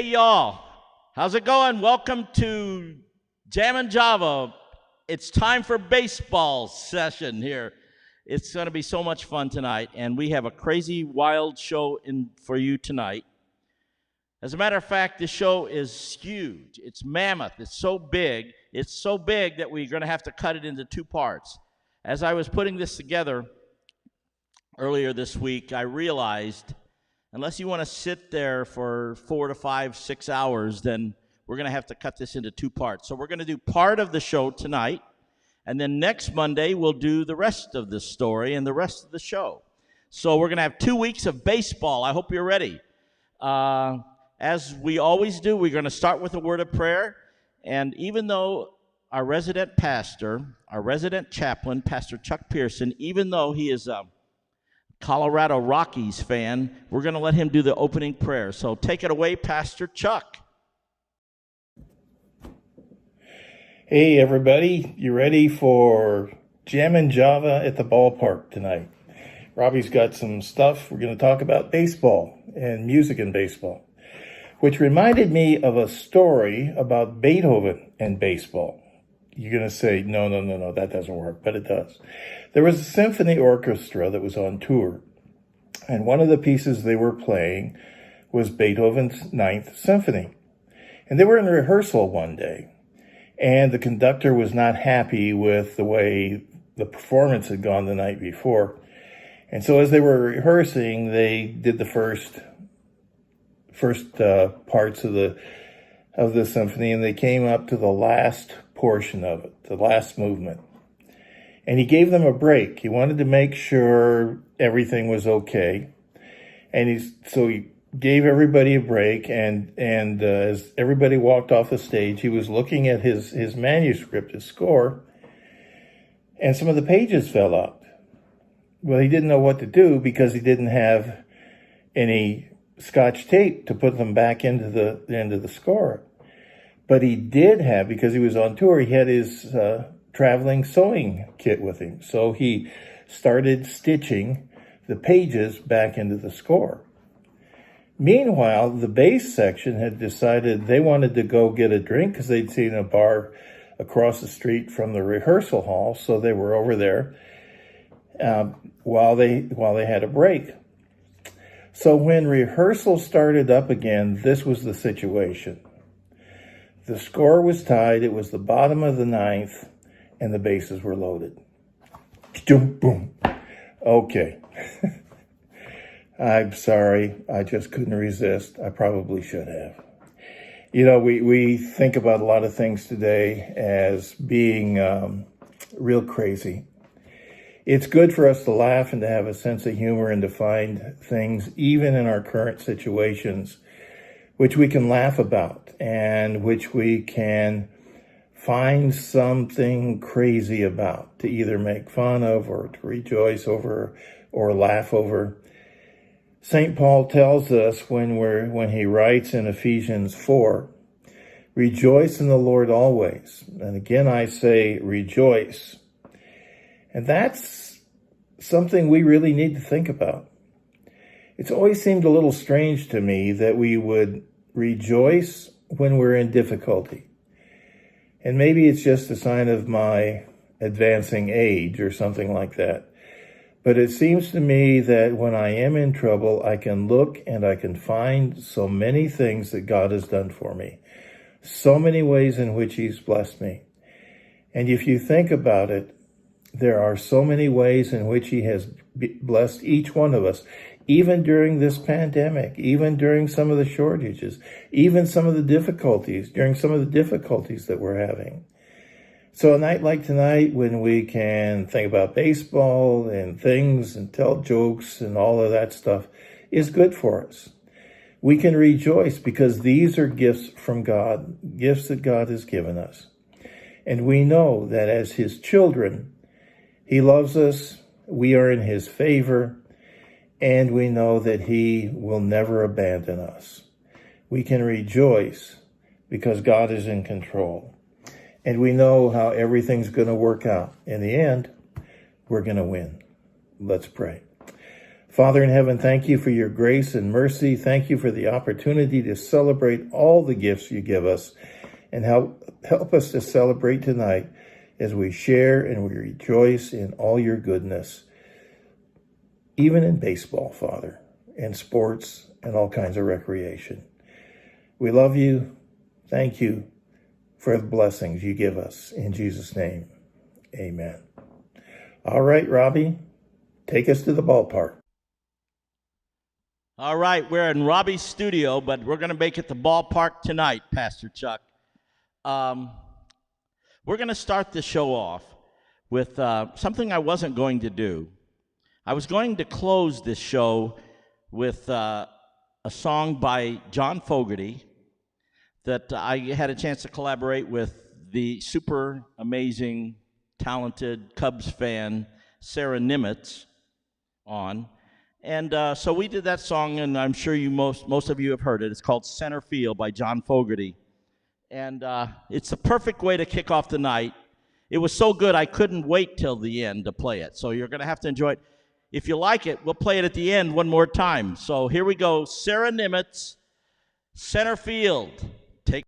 y'all. How's it going? Welcome to Jammin' Java. It's time for baseball session here. It's going to be so much fun tonight, and we have a crazy, wild show for you tonight. As a matter of fact, this show is huge. It's mammoth. It's so big. It's so big that we're going to have to cut it into two parts. As I was putting this together earlier this week, I realized unless you want to sit there for 4 to 5, 6 hours, then we're going to have to cut this into two parts. So we're going to do part of the show tonight, and then next Monday we'll do the rest of the story and the rest of the show. So we're going to have 2 weeks of baseball. I hope you're ready. As we always do, we're going to start with a word of prayer. And even though our resident pastor, our resident chaplain, Pastor Chuck Pearson, even though he is a Colorado Rockies fan, we're going to let him do the opening prayer. So take it away, Pastor Chuck. Hey, everybody. You ready for Jammin' Java at the ballpark tonight? Robbie's got some stuff. We're going to talk about baseball and music in baseball, which reminded me of a story about Beethoven and baseball. You're going to say, no, that doesn't work, but it does. There was a symphony orchestra that was on tour, and one of the pieces they were playing was Beethoven's Ninth Symphony. And they were in rehearsal one day, and the conductor was not happy with the way the performance had gone the night before. And so as they were rehearsing, they did the first parts of the symphony, and they came up to the last portion of it, the last movement. And he gave them a break. He wanted to make sure everything was okay. And so he gave everybody a break. And as everybody walked off the stage, he was looking at his manuscript, his score, and some of the pages fell out. Well, he didn't know what to do because he didn't have any Scotch tape to put them back into the score. But he did have, because he was on tour, he had his traveling sewing kit with him. So he started stitching the pages back into the score. Meanwhile, the bass section had decided they wanted to go get a drink because they'd seen a bar across the street from the rehearsal hall. So they were over there while they had a break. So when rehearsal started up again, this was the situation. The score was tied. It was the bottom of the ninth, and the bases were loaded. Boom. Okay. I'm sorry. I just couldn't resist. I probably should have. You know, we think about a lot of things today as being real crazy. It's good for us to laugh and to have a sense of humor and to find things, even in our current situations, which we can laugh about and which we can find something crazy about to either make fun of or to rejoice over or laugh over. St. Paul tells us when he writes in Ephesians 4, rejoice in the Lord always. And again, I say rejoice. And that's something we really need to think about. It's always seemed a little strange to me that we would rejoice when we're in difficulty. And maybe it's just a sign of my advancing age or something like that. But it seems to me that when I am in trouble, I can look and I can find so many things that God has done for me. So many ways in which He's blessed me. And if you think about it, there are so many ways in which He has blessed each one of us, even during this pandemic, even during some of the shortages, even some of the difficulties, during some of the difficulties that we're having. So a night like tonight, when we can think about baseball and things and tell jokes and all of that stuff, is good for us. We can rejoice because these are gifts from God, gifts that God has given us. And we know that as His children, He loves us, we are in His favor, and we know that He will never abandon us. We can rejoice because God is in control. And we know how everything's going to work out. In the end, we're going to win. Let's pray. Father in heaven, thank you for your grace and mercy. Thank you for the opportunity to celebrate all the gifts you give us, and help us to celebrate tonight as we share and we rejoice in all your goodness, even in baseball, Father, and sports and all kinds of recreation. We love you. Thank you for the blessings you give us. In Jesus' name, amen. All right, Robbie, take us to the ballpark. All right, we're in Robbie's studio, but we're going to make it the ballpark tonight, Pastor Chuck. We're going to start the show off with something I wasn't going to do. I was going to close this show with a song by John Fogerty that I had a chance to collaborate with the super amazing, talented Cubs fan, Sarah Nimitz, on. And so we did that song, and I'm sure most of you have heard it. It's called Center Field by John Fogerty. And it's the perfect way to kick off the night. It was so good I couldn't wait till the end to play it. So you're going to have to enjoy it. If you like it, we'll play it at the end one more time. So here we go. Sarah Nimitz, Center Field. Take.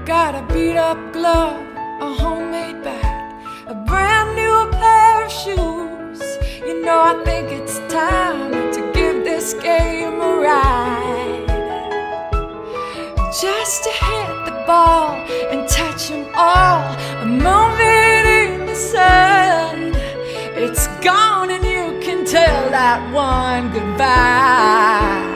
Got a beat up glove, a homemade bat, a brand new pair of shoes. You know, I think it's time to give this game a ride. Just to hit the ball and touch them all, a moment in the sun. It's gone and you can tell that one goodbye.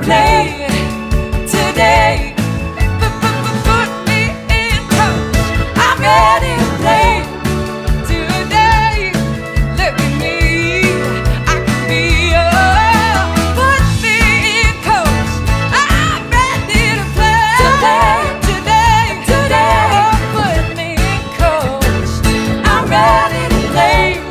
Play today. Put me in coach. I'm ready to play today. Look at me, I can be yours. Put me in coach. I'm ready to play today. Put me in coach. I'm ready to play.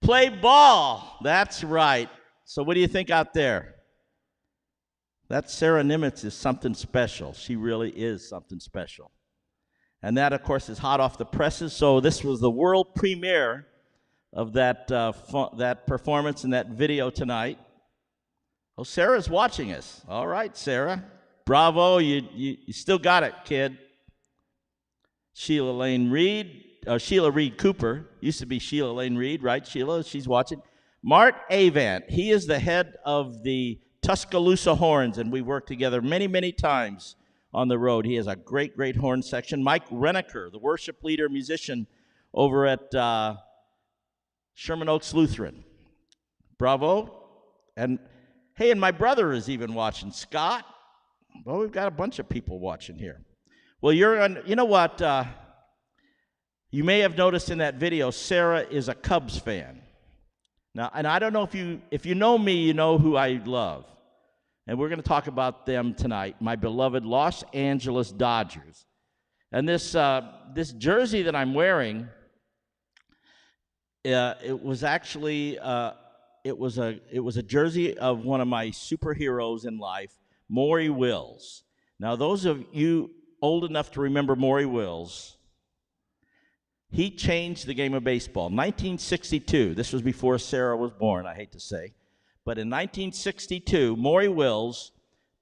play ball. That's right. So what do you think out there? That Sarah Nimitz is something special. She really is something special. And that, of course, is hot off the presses. So this was the world premiere of that that performance and that video tonight. Oh, Sarah's watching us. All right, Sarah. Bravo. You still got it, kid. Sheila Reed Cooper. Used to be Sheila Lane Reed, right, Sheila? She's watching. Mart Avant. He is the head of the Tuscaloosa Horns, and we worked together many, many times on the road. He has a great, great horn section. Mike Reneker, the worship leader, musician over at Sherman Oaks Lutheran. Bravo. And hey, and my brother is even watching. Scott. Well, we've got a bunch of people watching here. Well, you know what? You may have noticed in that video, Sarah is a Cubs fan. Now, and I don't know if you know me, you know who I love. And we're going to talk about them tonight, my beloved Los Angeles Dodgers. And this jersey that I'm wearing, it was actually it was a jersey of one of my superheroes in life, Maury Wills. Now, those of you old enough to remember Maury Wills, he changed the game of baseball. 1962, this was before Sarah was born, I hate to say. But in 1962, Maury Wills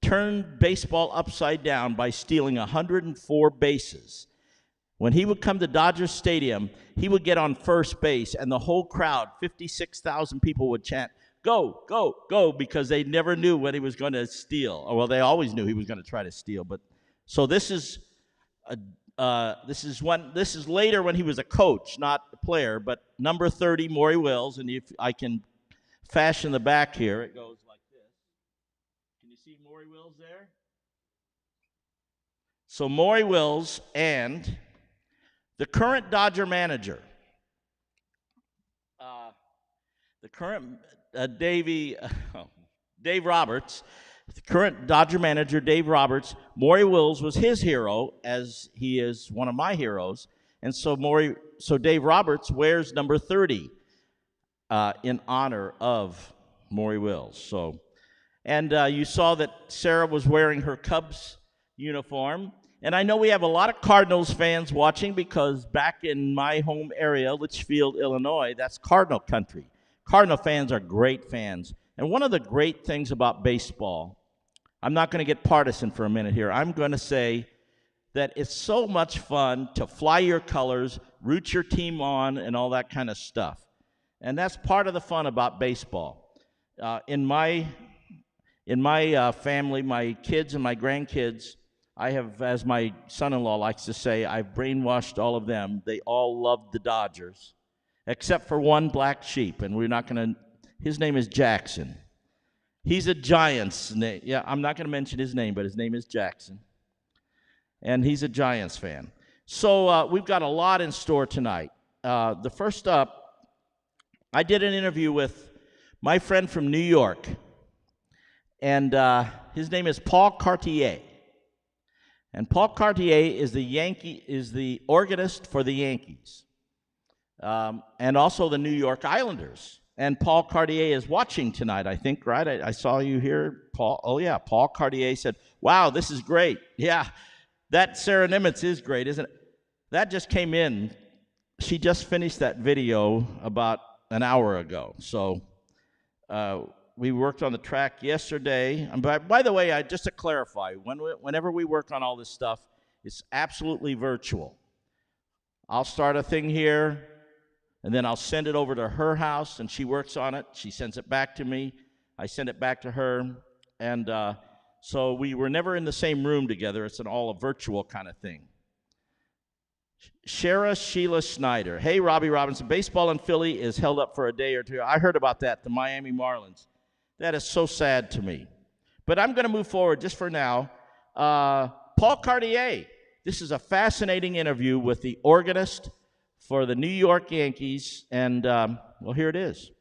turned baseball upside down by stealing 104 bases. When he would come to Dodger Stadium, he would get on first base, and the whole crowd, 56,000 people, would chant, "Go, go, go," because they never knew when he was going to steal. Well, they always knew he was going to try to steal. But so this is later when he was a coach, not a player. But number 30, Maury Wills, and if I can fashion the back here, it goes like this. Can you see Maury Wills there? So Maury Wills and the current Dodger manager, Dave Roberts, the current Dodger manager, Dave Roberts. Maury Wills was his hero, as he is one of my heroes, and so Dave Roberts wears number 30 in honor of Maury Wills. So, and you saw that Sarah was wearing her Cubs uniform. And I know we have a lot of Cardinals fans watching because back in my home area, Litchfield, Illinois, that's Cardinal country. Cardinal fans are great fans. And one of the great things about baseball, I'm not going to get partisan for a minute here. I'm going to say that it's so much fun to fly your colors, root your team on, and all that kind of stuff. And that's part of the fun about baseball. In my family, my kids and my grandkids, I have, as my son-in-law likes to say, I've brainwashed all of them. They all love the Dodgers, except for one black sheep, and we're not going to, his name is Jackson. He's a Giants name. Yeah, I'm not going to mention his name, but his name is Jackson. And he's a Giants fan. So we've got a lot in store tonight. The first up, I did an interview with my friend from New York, and his name is Paul Cartier. And Paul Cartier is the organist for the Yankees, and also the New York Islanders. And Paul Cartier is watching tonight, I think, right? I saw you here, Paul. Oh, yeah, Paul Cartier said, "Wow, this is great." Yeah, that Sarah Nimitz is great, isn't it? That just came in. She just finished that video about an hour ago. So we worked on the track yesterday. And by the way, just to clarify, whenever we work on all this stuff, it's absolutely virtual. I'll start a thing here, and then I'll send it over to her house, and she works on it. She sends it back to me. I send it back to her. And so we were never in the same room together. It's all a virtual kind of thing. Sheila Snyder. Hey, Robbie Robinson. Baseball in Philly is held up for a day or two. I heard about that, the Miami Marlins. That is so sad to me. But I'm going to move forward just for now. Paul Cartier. This is a fascinating interview with the organist for the New York Yankees. And, well, here it is.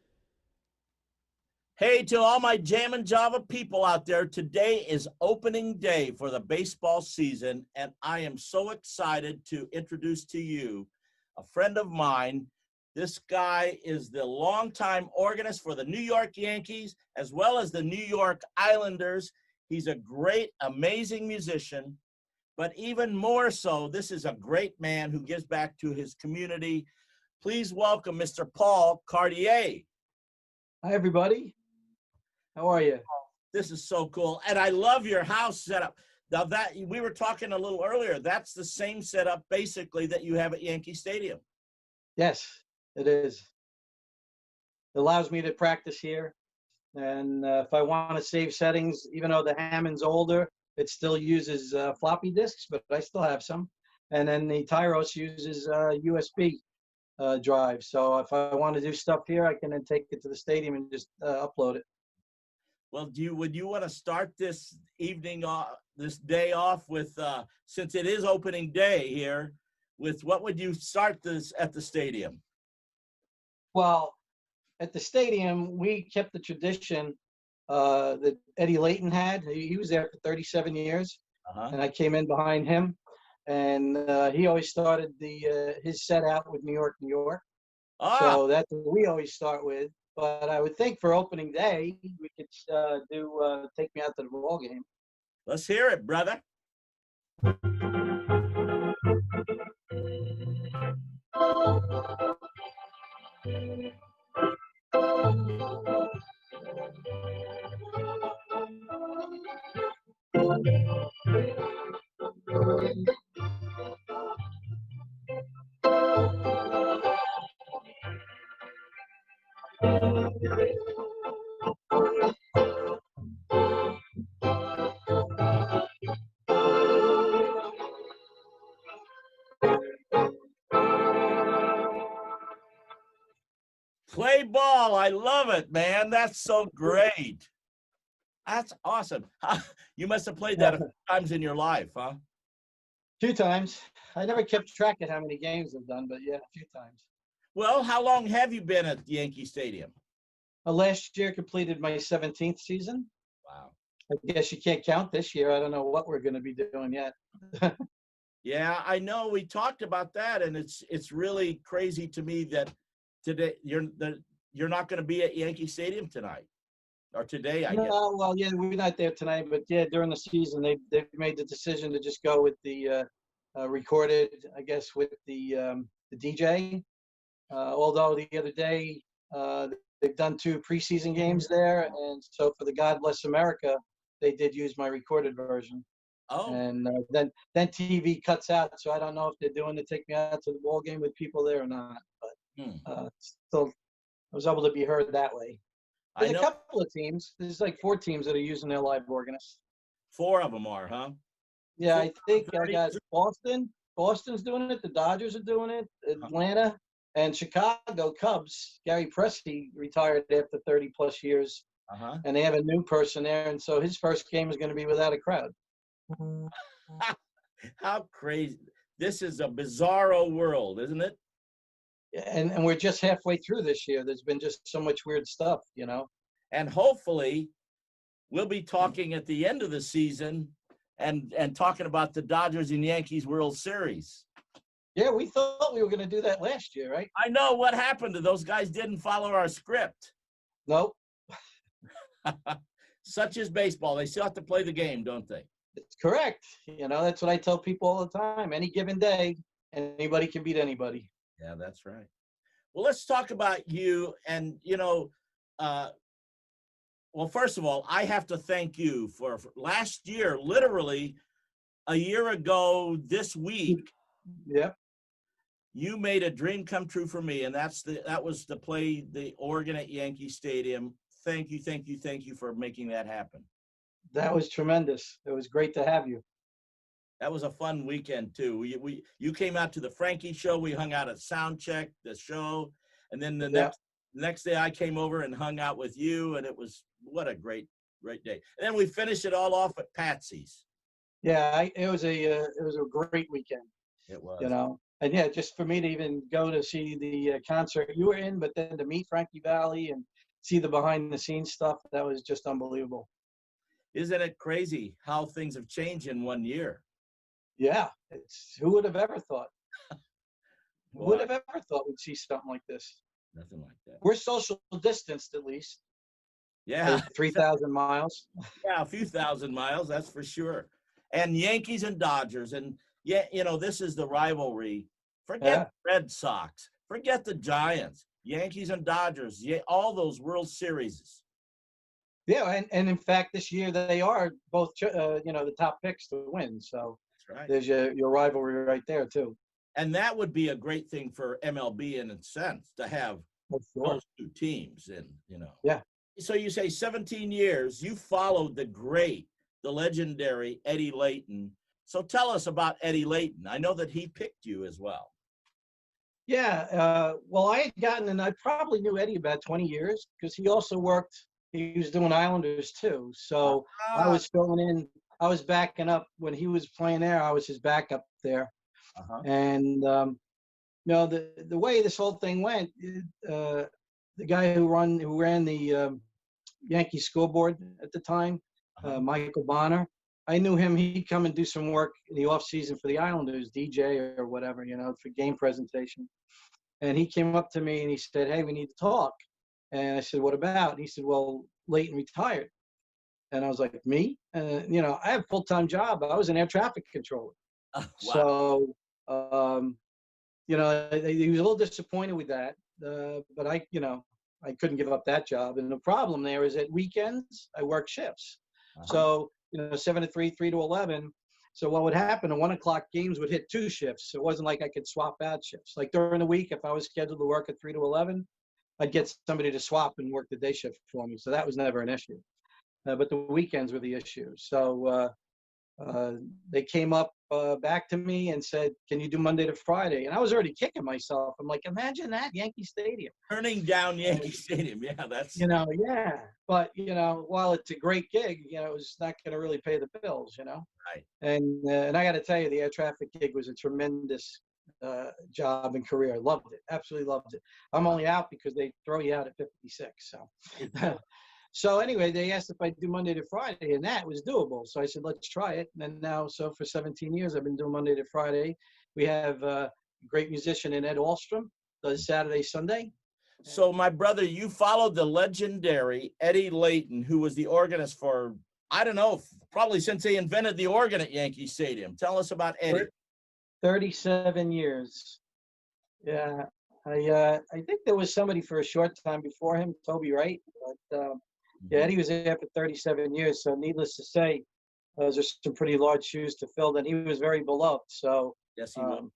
Hey, to all my Jammin' Java people out there, today is opening day for the baseball season, and I am so excited to introduce to you a friend of mine This guy is the longtime organist for the New York Yankees as well as the New York Islanders. He's a great, amazing musician, but even more so, this is a great man who gives back to his community. Please welcome Mr. Paul Cartier. Hi, everybody. How are you? This is so cool. And I love your house setup. Now that we were talking a little earlier, that's the same setup basically that you have at Yankee Stadium. Yes, it is. It allows me to practice here. And if I want to save settings, even though the Hammond's older, it still uses floppy disks, but I still have some. And then the Tyros uses USB drive. So if I want to do stuff here, I can then take it to the stadium and just upload it. Well, would you want to start this evening, this day off with, since it is opening day here, with what would you start this at the stadium? Well, at the stadium, we kept the tradition that Eddie Layton had. He was there for 37 years, and I came in behind him. And he always started his set out with New York, New York. So that's what we always start with. But I would think for opening day, we could do Take Me Out to the Ball Game. Let's hear it, brother. Play ball. I love it, man. That's so great. That's awesome. You must have played that a few times in your life, huh? A few times. I never kept track of how many games I've done, but yeah, a few times. Well, how long have you been at Yankee Stadium? Last year completed my 17th season. Wow. I guess you can't count this year. I don't know what we're going to be doing yet. Yeah, I know. We talked about that, and it's really crazy to me that today you're not going to be at Yankee Stadium tonight or today, I guess. No, well, yeah, we're not there tonight, but yeah, during the season they've made the decision to just go with the recorded, I guess, with the DJ. Although the other day they've done 2 preseason games there, and so for the God Bless America, they did use my recorded version. Oh. And then TV cuts out, so I don't know if they're doing to Take Me Out to the Ball Game with people there or not. But still, I was able to be heard that way. There's a couple of teams. There's like 4 teams that are using their live organist. 4 of them are, huh? Yeah, I think I got Boston. Boston's doing it. The Dodgers are doing it. Atlanta and Chicago Cubs. Gary Pressey retired after 30-plus years, and they have a new person there, and so his first game is going to be without a crowd. How crazy. This is a bizarro world, isn't it? And we're just halfway through this year. There's been just so much weird stuff, you know. And hopefully we'll be talking at the end of the season and talking about the Dodgers and Yankees World Series. Yeah, we thought we were going to do that last year, right? I know what happened to those guys. Didn't follow our script. Nope. Such is baseball. They still have to play the game, don't they? It's correct. You know, that's what I tell people all the time. Any given day, anybody can beat anybody. Yeah, that's right. Well, let's talk about you. And, well, first of all, I have to thank you for last year, literally a year ago this week. Yep. You made a dream come true for me, and that was to play the organ at Yankee Stadium. Thank you for making that happen. That was tremendous. It was great to have you. That was a fun weekend too. You came out to the Frankie show. We hung out at Soundcheck, the show, and then the next day I came over and hung out with you, and it was what a great day. And then we finished it all off at Patsy's. Yeah, it was a great weekend. It was. You know, and yeah, just for me to even go to see the concert you were in, but then to meet Frankie Valli and see the behind the scenes stuff, that was just unbelievable. Isn't it crazy how things have changed in 1 year? Yeah, who would have ever thought? Who would Boy, have ever thought we'd see something like this? nothing like that. We're social distanced at least Yeah, 3,000 miles. yeah, a few thousand miles, that's for sure. And Yankees and Dodgers, and yeah, this is the rivalry. Forget Yeah. the Red Sox, forget the Giants, Yankees and Dodgers, yeah, all those World Series. Yeah, and in fact, this year they are both, the top picks to win. So That's right. there's your rivalry right there too. And that would be a great thing for MLB in a sense to have For sure. those two teams, and Yeah. So you say 17 years. You followed the legendary Eddie Layton. So tell us about Eddie Layton. I know that he picked you as well. Yeah. Well, I had gotten, and I probably knew Eddie about 20 years because he also worked. He was doing Islanders too. So I was filling in. I was backing up when he was playing there. I was his backup there. Uh-huh. And the way this whole thing went, the guy who ran the Yankee scoreboard at the time, Michael Bonner. I knew him. He'd come and do some work in the off season for the Islanders, DJ or whatever, for game presentation. And he came up to me and he said, "Hey, we need to talk." And I said, "What about?" And he said, "Well, Layton retired." And I was like, "Me?" I have a full-time job. I was an air traffic controller. Wow. So, he was a little disappointed with that. But I couldn't give up that job. And the problem there is at weekends, I work shifts. Uh-huh. So, 7 to 3, 3 to 11. So what would happen, the 1 o'clock games would hit 2 shifts. So it wasn't like I could swap out shifts. Like during the week, if I was scheduled to work at 3 to 11, I'd get somebody to swap and work the day shift for me. So that was never an issue. But the weekends were the issue. So they came up back to me and said, "Can you do Monday to Friday?" And I was already kicking myself. I'm like, imagine that, Yankee Stadium. Turning down Yankee Stadium. Yeah, that's. Yeah. But, while it's a great gig, it was not going to really pay the bills, Right. And I got to tell you, the air traffic gig was a tremendous job and career. I loved it. Absolutely loved it. I'm only out because they throw you out at 56. So. So anyway, they asked if I'd do Monday to Friday, and that was doable. So I said, let's try it. And now, so for 17 years, I've been doing Monday to Friday. We have a great musician in Ed Alstrom, does Saturday, Sunday. So my brother, you followed the legendary Eddie Layton, who was the organist for, I don't know, probably since they invented the organ at Yankee Stadium. Tell us about Eddie. 37 years. Yeah. I think there was somebody for a short time before him, Toby Wright, but yeah, Eddie was there for 37 years. So needless to say, those are some pretty large shoes to fill. And he was very beloved. So Yes, he was.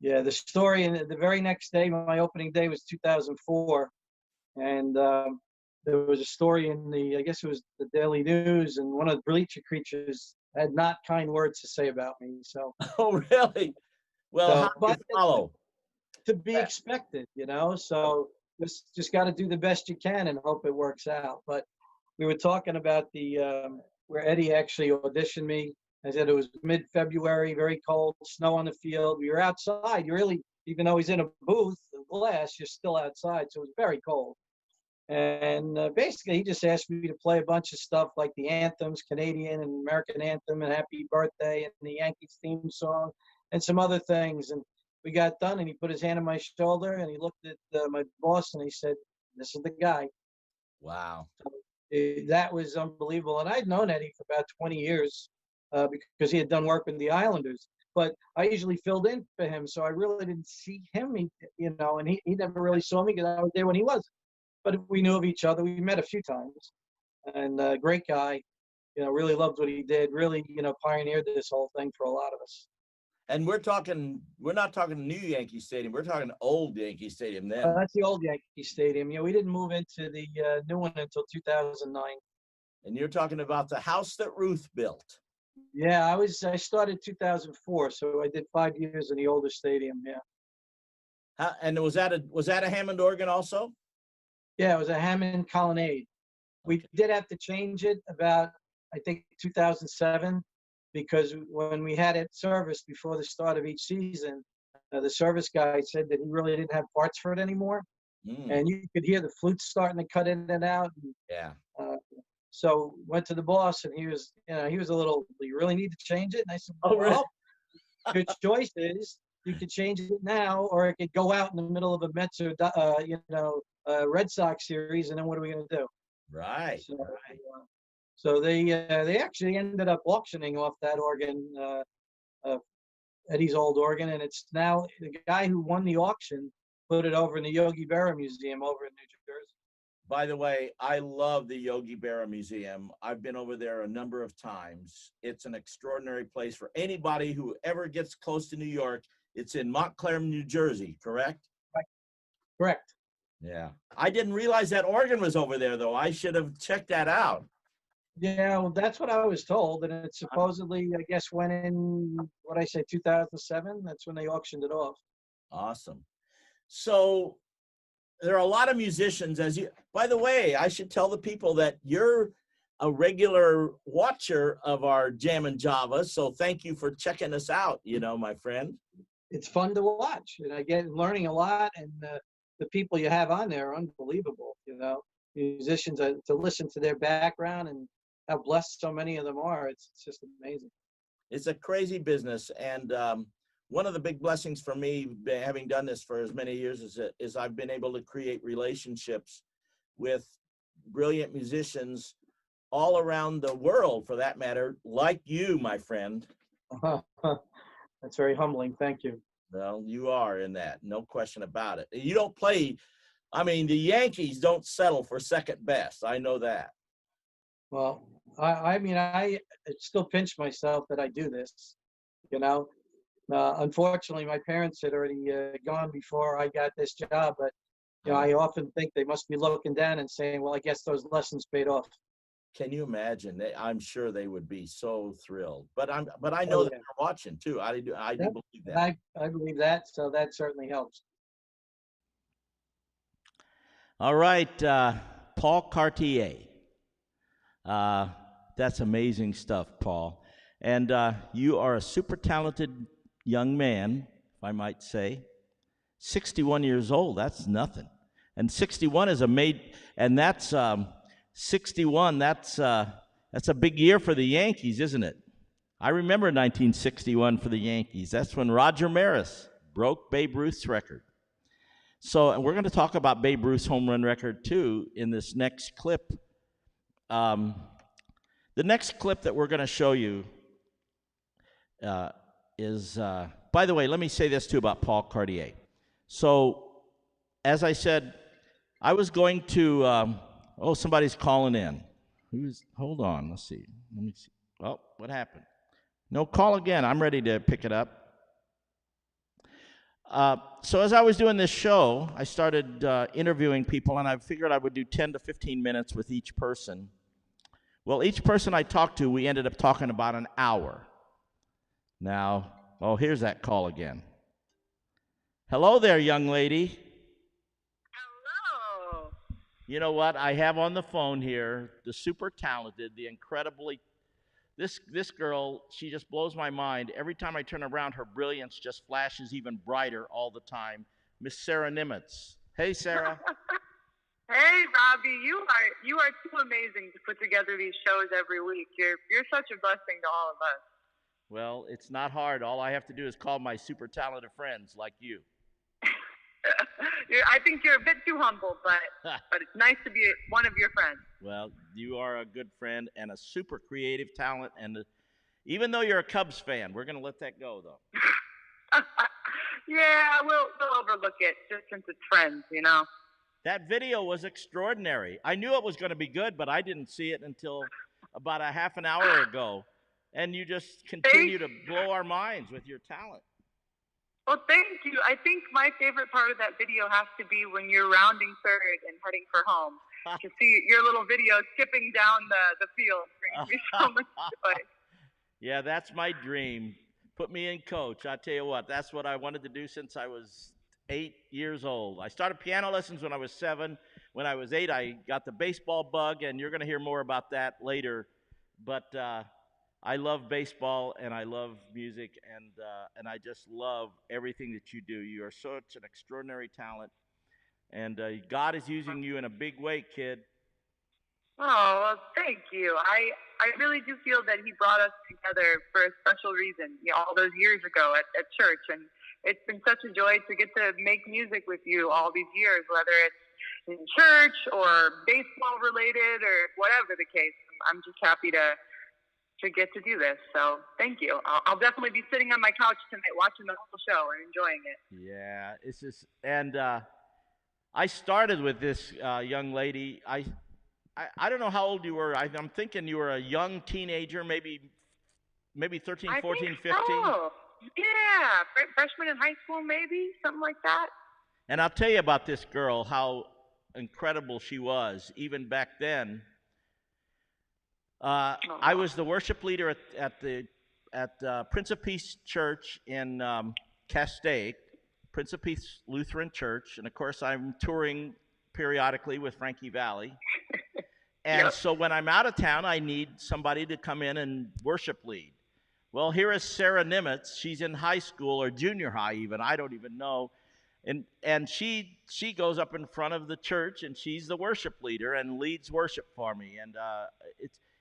yeah, the story, and the very next day, my opening day was 2004, and there was a story in I guess it was the Daily News, and one of the bleacher creatures had not kind words to say about me. So Oh, really? Well, how do you follow? to be expected, So just got to do the best you can and hope it works out. But we were talking about where Eddie actually auditioned me. I said it was mid-February, very cold, snow on the field. We were outside. You really, even though he's in a booth, glass, you're still outside. So it was very cold. And basically, he just asked me to play a bunch of stuff like the anthems, Canadian and American anthem, and Happy Birthday, and the Yankees theme song, and some other things. And we got done, and he put his hand on my shoulder, and he looked at my boss, and he said, "This is the guy." Wow. So, that was unbelievable. And I'd known Eddie for about 20 years because he had done work with the Islanders. But I usually filled in for him, so I really didn't see him, and he never really saw me because I was there when he wasn't. But we knew of each other. We met a few times. And great guy, really loved what he did, really, pioneered this whole thing for a lot of us. And we're not talking new Yankee Stadium. We're talking old Yankee Stadium then. That's the old Yankee Stadium. We didn't move into the new one until 2009. And you're talking about the house that Ruth built. Yeah, I started 2004, so I did 5 years in the older stadium. Yeah. And was that a Hammond organ also? Yeah, it was a Hammond Colonnade. We did have to change it about, I think, 2007, because when we had it serviced before the start of each season, the service guy said that he really didn't have parts for it anymore. And you could hear the flutes starting to cut in and out. Yeah. So went to the boss, and he was a little, "You really need to change it?" And I said, "Oh, really? Well, your choice is You could change it now, or it could go out in the middle of a Mets or Red Sox series, and then what are we going to do? Right. So, Right. so they actually ended up auctioning off that organ, uh, Eddie's old organ, and it's now the guy who won the auction put it over in the Yogi Berra Museum over in New Jersey. By the way, I love the Yogi Berra Museum. I've been over there a number of times. It's an extraordinary place for anybody who ever gets close to New York. It's in Montclair, New Jersey, correct? Correct. Yeah. I didn't realize that organ was over there, though. I should have checked that out. Yeah, well, that's what I was told, and it supposedly, I guess, went in, 2007. That's when they auctioned it off. Awesome. So there are a lot of musicians, by the way, I should tell the people that you're a regular watcher of our Jammin' Java. So thank you for checking us out, my friend. It's fun to watch, and I get learning a lot, and the people you have on there are unbelievable, musicians, to listen to their background and how blessed so many of them are. It's just amazing. It's a crazy business. And one of the big blessings for me, having done this for as many years, is I've been able to create relationships with brilliant musicians all around the world, for that matter, like you, my friend. That's very humbling. Thank you. Well, you are in that, no question about it. You don't play, the Yankees don't settle for second best. I know that. Well, I still pinch myself that I do this, Unfortunately, my parents had already gone before I got this job, but I often think they must be looking down and saying, well, I guess those lessons paid off. Can you imagine? I'm sure they would be so thrilled. But I know that they're watching too. I do believe that. I believe that, so that certainly helps. All right, Paul Cartier. That's amazing stuff, Paul. And you are a super talented young man, if I might say. 61 years old, that's nothing. And 61 is and that's 61, that's a big year for the Yankees, isn't it? I remember 1961 for the Yankees. That's when Roger Maris broke Babe Ruth's record. So, and we're going to talk about Babe Ruth's home run record too in this next clip. The next clip that we're going to show you is, by the way, let me say this too about Paul Cartier. So, as I said, I was going to, somebody's calling in. Hold on, let's see. Let me see. Oh, what happened? No, call again. I'm ready to pick it up. So as I was doing this show, I started interviewing people, and I figured I would do 10 to 15 minutes with each person. Well, each person I talked to, we ended up talking about an hour. Now, here's that call again. Hello there, young lady. Hello. You know what? I have on the phone here the super talented, the incredibly, this girl, she just blows my mind. Every time I turn around, her brilliance just flashes even brighter all the time. Miss Sarah Nimitz. Hey, Sarah. Hey, Robbie. You are too amazing to put together these shows every week. You're such a blessing to all of us. Well, it's not hard. All I have to do is call my super talented friends like you. I think you're a bit too humble, but it's nice to be one of your friends. Well, you are a good friend and a super creative talent. And even though you're a Cubs fan, we're going to let that go, though. Yeah, we'll overlook it just since it's friends, That video was extraordinary. I knew it was going to be good, but I didn't see it until about a half an hour ago. And you just continue to blow our minds with your talent. Well, thank you. I think my favorite part of that video has to be when you're rounding third and heading for home. To see your little video skipping down the field brings me so much joy. Yeah, that's my dream. Put me in coach. I tell you what, that's what I wanted to do since I was 8 years old. I started piano lessons when I was 7. When I was 8, I got the baseball bug, and you're going to hear more about that later. But I love baseball, and I love music, and I just love everything that you do. You are such an extraordinary talent, and God is using you in a big way, kid. Oh, well, thank you. I really do feel that he brought us together for a special reason, all those years ago at church. And it's been such a joy to get to make music with you all these years, whether it's in church or baseball related or whatever the case. I'm just happy to get to do this. So thank you. I'll definitely be sitting on my couch tonight watching the whole show and enjoying it. Yeah, it's just, and I started with this young lady. I don't know how old you were. I'm thinking you were a young teenager, maybe 13, 14, 15. So. Yeah, freshman in high school, maybe something like that. And I'll tell you about this girl, how incredible she was, even back then. I was the worship leader at Prince of Peace Church in Castaic, Prince of Peace Lutheran Church, and of course I'm touring periodically with Frankie Valli. And so when I'm out of town, I need somebody to come in and worship lead. Well, here is Sarah Nimitz. She's in high school or junior high even. I don't even know. And she goes up in front of the church, and she's the worship leader and leads worship for me. And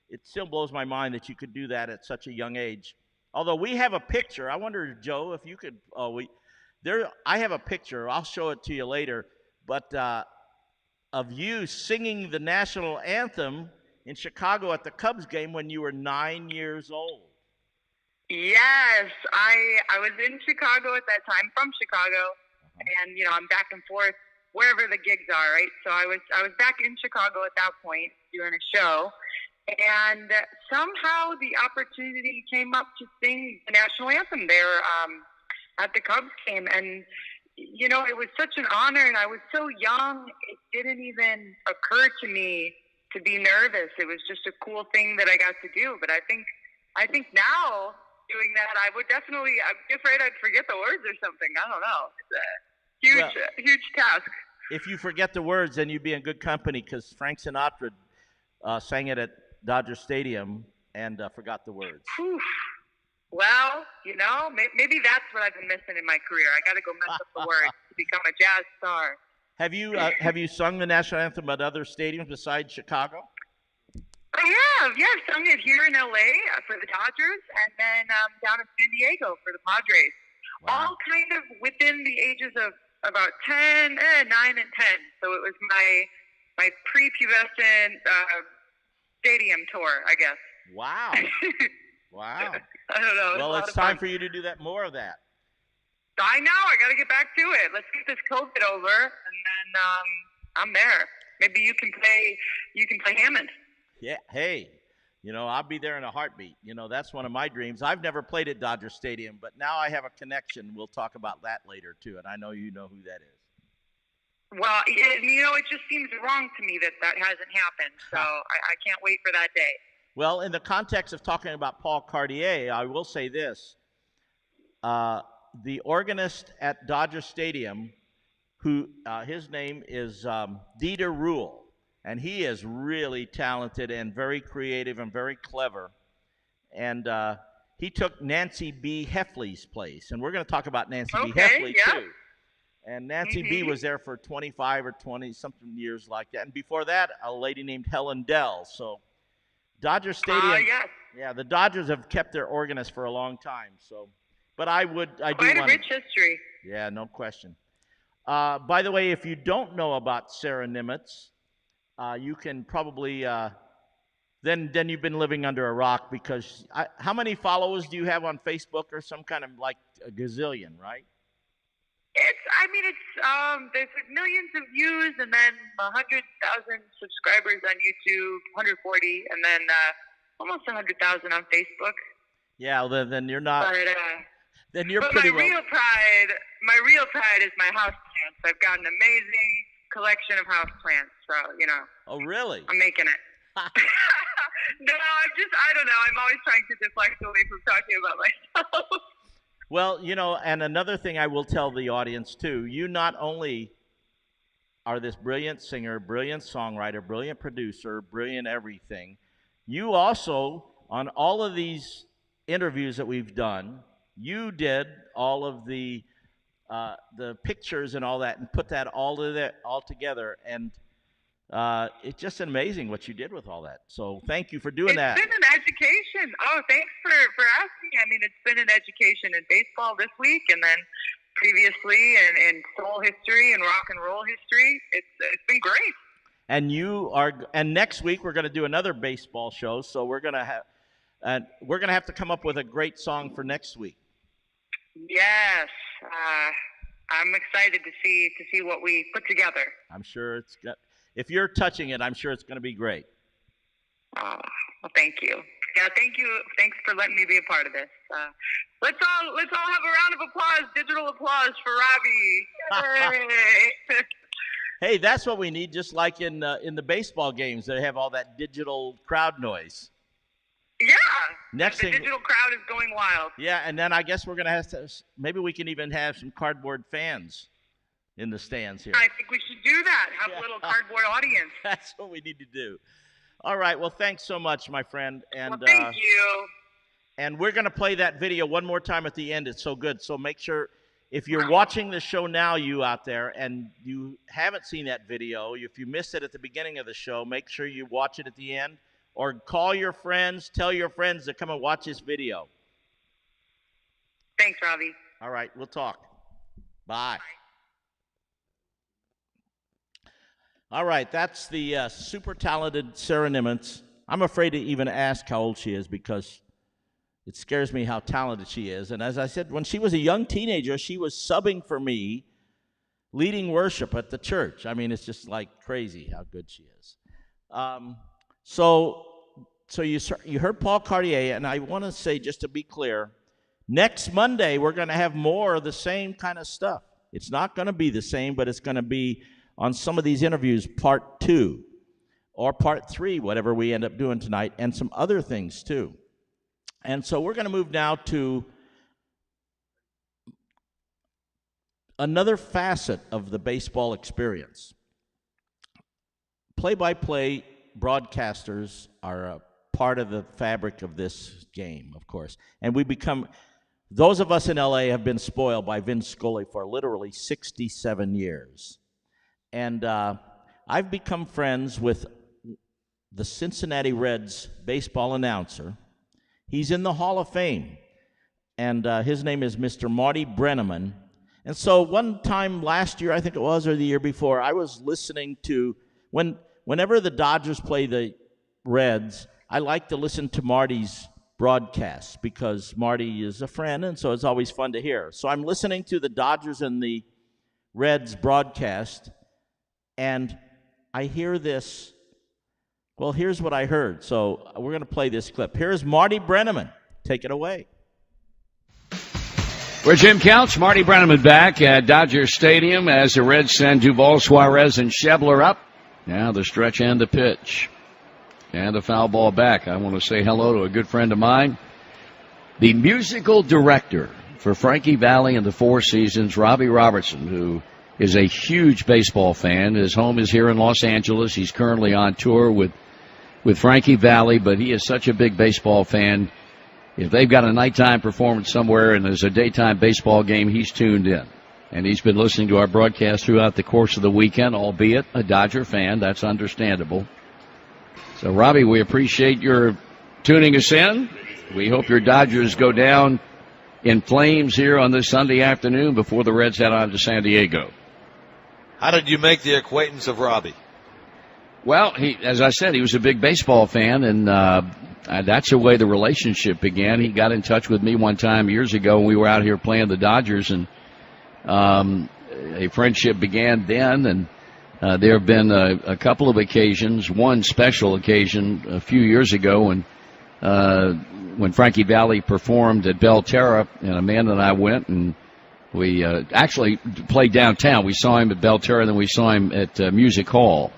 it still blows my mind that you could do that at such a young age. Although we have a picture. I wonder, Joe, if you could. I have a picture. I'll show it to you later. But of you singing the national anthem in Chicago at the Cubs game when you were 9 years old. Yes, I was in Chicago at that time, from Chicago, and I'm back and forth wherever the gigs are, right? So I was back in Chicago at that point doing a show, and somehow the opportunity came up to sing the national anthem there at the Cubs game, and it was such an honor, and I was so young, it didn't even occur to me to be nervous. It was just a cool thing that I got to do. But I think now, doing that, I would definitely, I'm afraid I'd forget the words or something. I don't know. It's a huge task. If you forget the words, then you'd be in good company, because Frank Sinatra sang it at Dodger Stadium and forgot the words. Whew. Well, maybe that's what I've been missing in my career. I got to go mess up the words to become a jazz star. Have you sung the national anthem at other stadiums besides Chicago? I have, yeah. I've sung it here in LA for the Dodgers, and then down in San Diego for the Padres. Wow. All kind of within the ages of about 9 and 10. So it was my prepubescent stadium tour, I guess. Wow. Wow. I don't know. Well, it's time for you to do more of that. I know. I got to get back to it. Let's get this COVID over, and then I'm there. Maybe you can play Hammond. Yeah. Hey, I'll be there in a heartbeat. That's one of my dreams. I've never played at Dodger Stadium, but now I have a connection. We'll talk about that later too, and I know you know who that is. Well, it just seems wrong to me that hasn't happened. So I can't wait for that day. Well, in the context of talking about Paul Cartier, I will say this. The organist at Dodger Stadium, who his name is Dieter Ruhl, and he is really talented and very creative and very clever. And he took Nancy B. Heffley's place, and we're going to talk about Nancy B. Heffley too. And Nancy B. was there for 25 or 20-something years like that. And before that, a lady named Helen Dell. So Dodger Stadium, yeah, the Dodgers have kept their organist for a long time. So, but I do want quite a rich history. Yeah, no question. By the way, if you don't know about Sarah Nimitz, you can probably then you've been living under a rock, because how many followers do you have on Facebook? Or some kind of like a gazillion, right? There's millions of views, and then 100,000 subscribers on YouTube, 140, and then almost 100,000 on Facebook. Yeah, well, then you're not. But, then you're but pretty my real pride is my house plants. I've got an amazing collection of house plants, so Oh, really? I'm making it. No, I don't know. I'm always trying to deflect away from talking about myself. Well, and another thing I will tell the audience too, you not only are this brilliant singer, brilliant songwriter, brilliant producer, brilliant everything, you also, on all of these interviews that we've done, you did all of the pictures and all that, and put that all together, and it's just amazing what you did with all that. So thank you for doing that. It's been an education. Oh, thanks for asking. It's been an education in baseball this week, and then previously and soul history and rock and roll history. It's been great. And next week we're going to do another baseball show, so we're going to have to come up with a great song for next week. Yes, I'm excited to see what we put together. I'm sure if you're touching it, I'm sure it's going to be great. Well, thank you. Yeah, thank you. Thanks for letting me be a part of this. Let's all have a round of applause, digital applause for Robbie. Yay. Hey, that's what we need, just like in the baseball games. They have all that digital crowd noise. Yeah. The thing, digital crowd is going wild. Yeah, and then I guess we're going to have to, maybe we can even have some cardboard fans in the stands here. I think we should do that. Have a little cardboard audience. That's what we need to do. All right. Well, thanks so much, my friend. And well, thank you. And we're going to play that video one more time at the end. It's so good. So make sure, if you're watching the show now, you out there, and you haven't seen that video, if you missed it at the beginning of the show, make sure you watch it at the end. Or call your friends, tell your friends to come and watch this video. Thanks, Robbie. All right, we'll talk. Bye. All right, that's the super talented Sarah Nimitz. I'm afraid to even ask how old she is because it scares me how talented she is. And as I said, when she was a young teenager, she was subbing for me, leading worship at the church. I mean, it's just like crazy how good she is. So you heard Paul Cartier, and I want to say, just to be clear, next Monday we're going to have more of the same kind of stuff. It's not going to be the same, but it's going to be on some of these interviews, part 2 or part 3, whatever we end up doing tonight, and some other things too. And so we're going to move now to another facet of the baseball experience. Play-by-play broadcasters are a part of the fabric of this game, of course. And those of us in LA have been spoiled by Vin Scully for literally 67 years. And I've become friends with the Cincinnati Reds baseball announcer. He's in the Hall of Fame, and his name is Mr. Marty Brennaman. And so one time last year, I think it was, or the year before, I was listening to, whenever the Dodgers play the Reds, I like to listen to Marty's broadcasts because Marty is a friend, and so it's always fun to hear. So I'm listening to the Dodgers and the Reds broadcast, and I hear this. Well, here's what I heard. So we're going to play this clip. Here's Marty Brennaman. Take it away. We're Jim Couch, Marty Brennaman back at Dodger Stadium as the Reds send Duvall, Suarez, and Schebler up. Now the stretch and the pitch. And the foul ball back. I want to say hello to a good friend of mine, the musical director for Frankie Valli and the Four Seasons, Robbie Robertson, who is a huge baseball fan. His home is here in Los Angeles. He's currently on tour with Frankie Valli, but he is such a big baseball fan. If they've got a nighttime performance somewhere and there's a daytime baseball game, he's tuned in. And he's been listening to our broadcast throughout the course of the weekend, albeit a Dodger fan. That's understandable. So, Robbie, we appreciate your tuning us in. We hope your Dodgers go down in flames here on this Sunday afternoon before the Reds head on to San Diego. How did you make the acquaintance of Robbie? Well, as I said, he was a big baseball fan, and that's the way the relationship began. He got in touch with me one time years ago when we were out here playing the Dodgers, and a friendship began then, and there have been a couple of occasions, one special occasion a few years ago when Frankie Valli performed at Belterra, and Amanda and I went, and we actually played downtown. We saw him at Belterra, and then we saw him at Music Hall.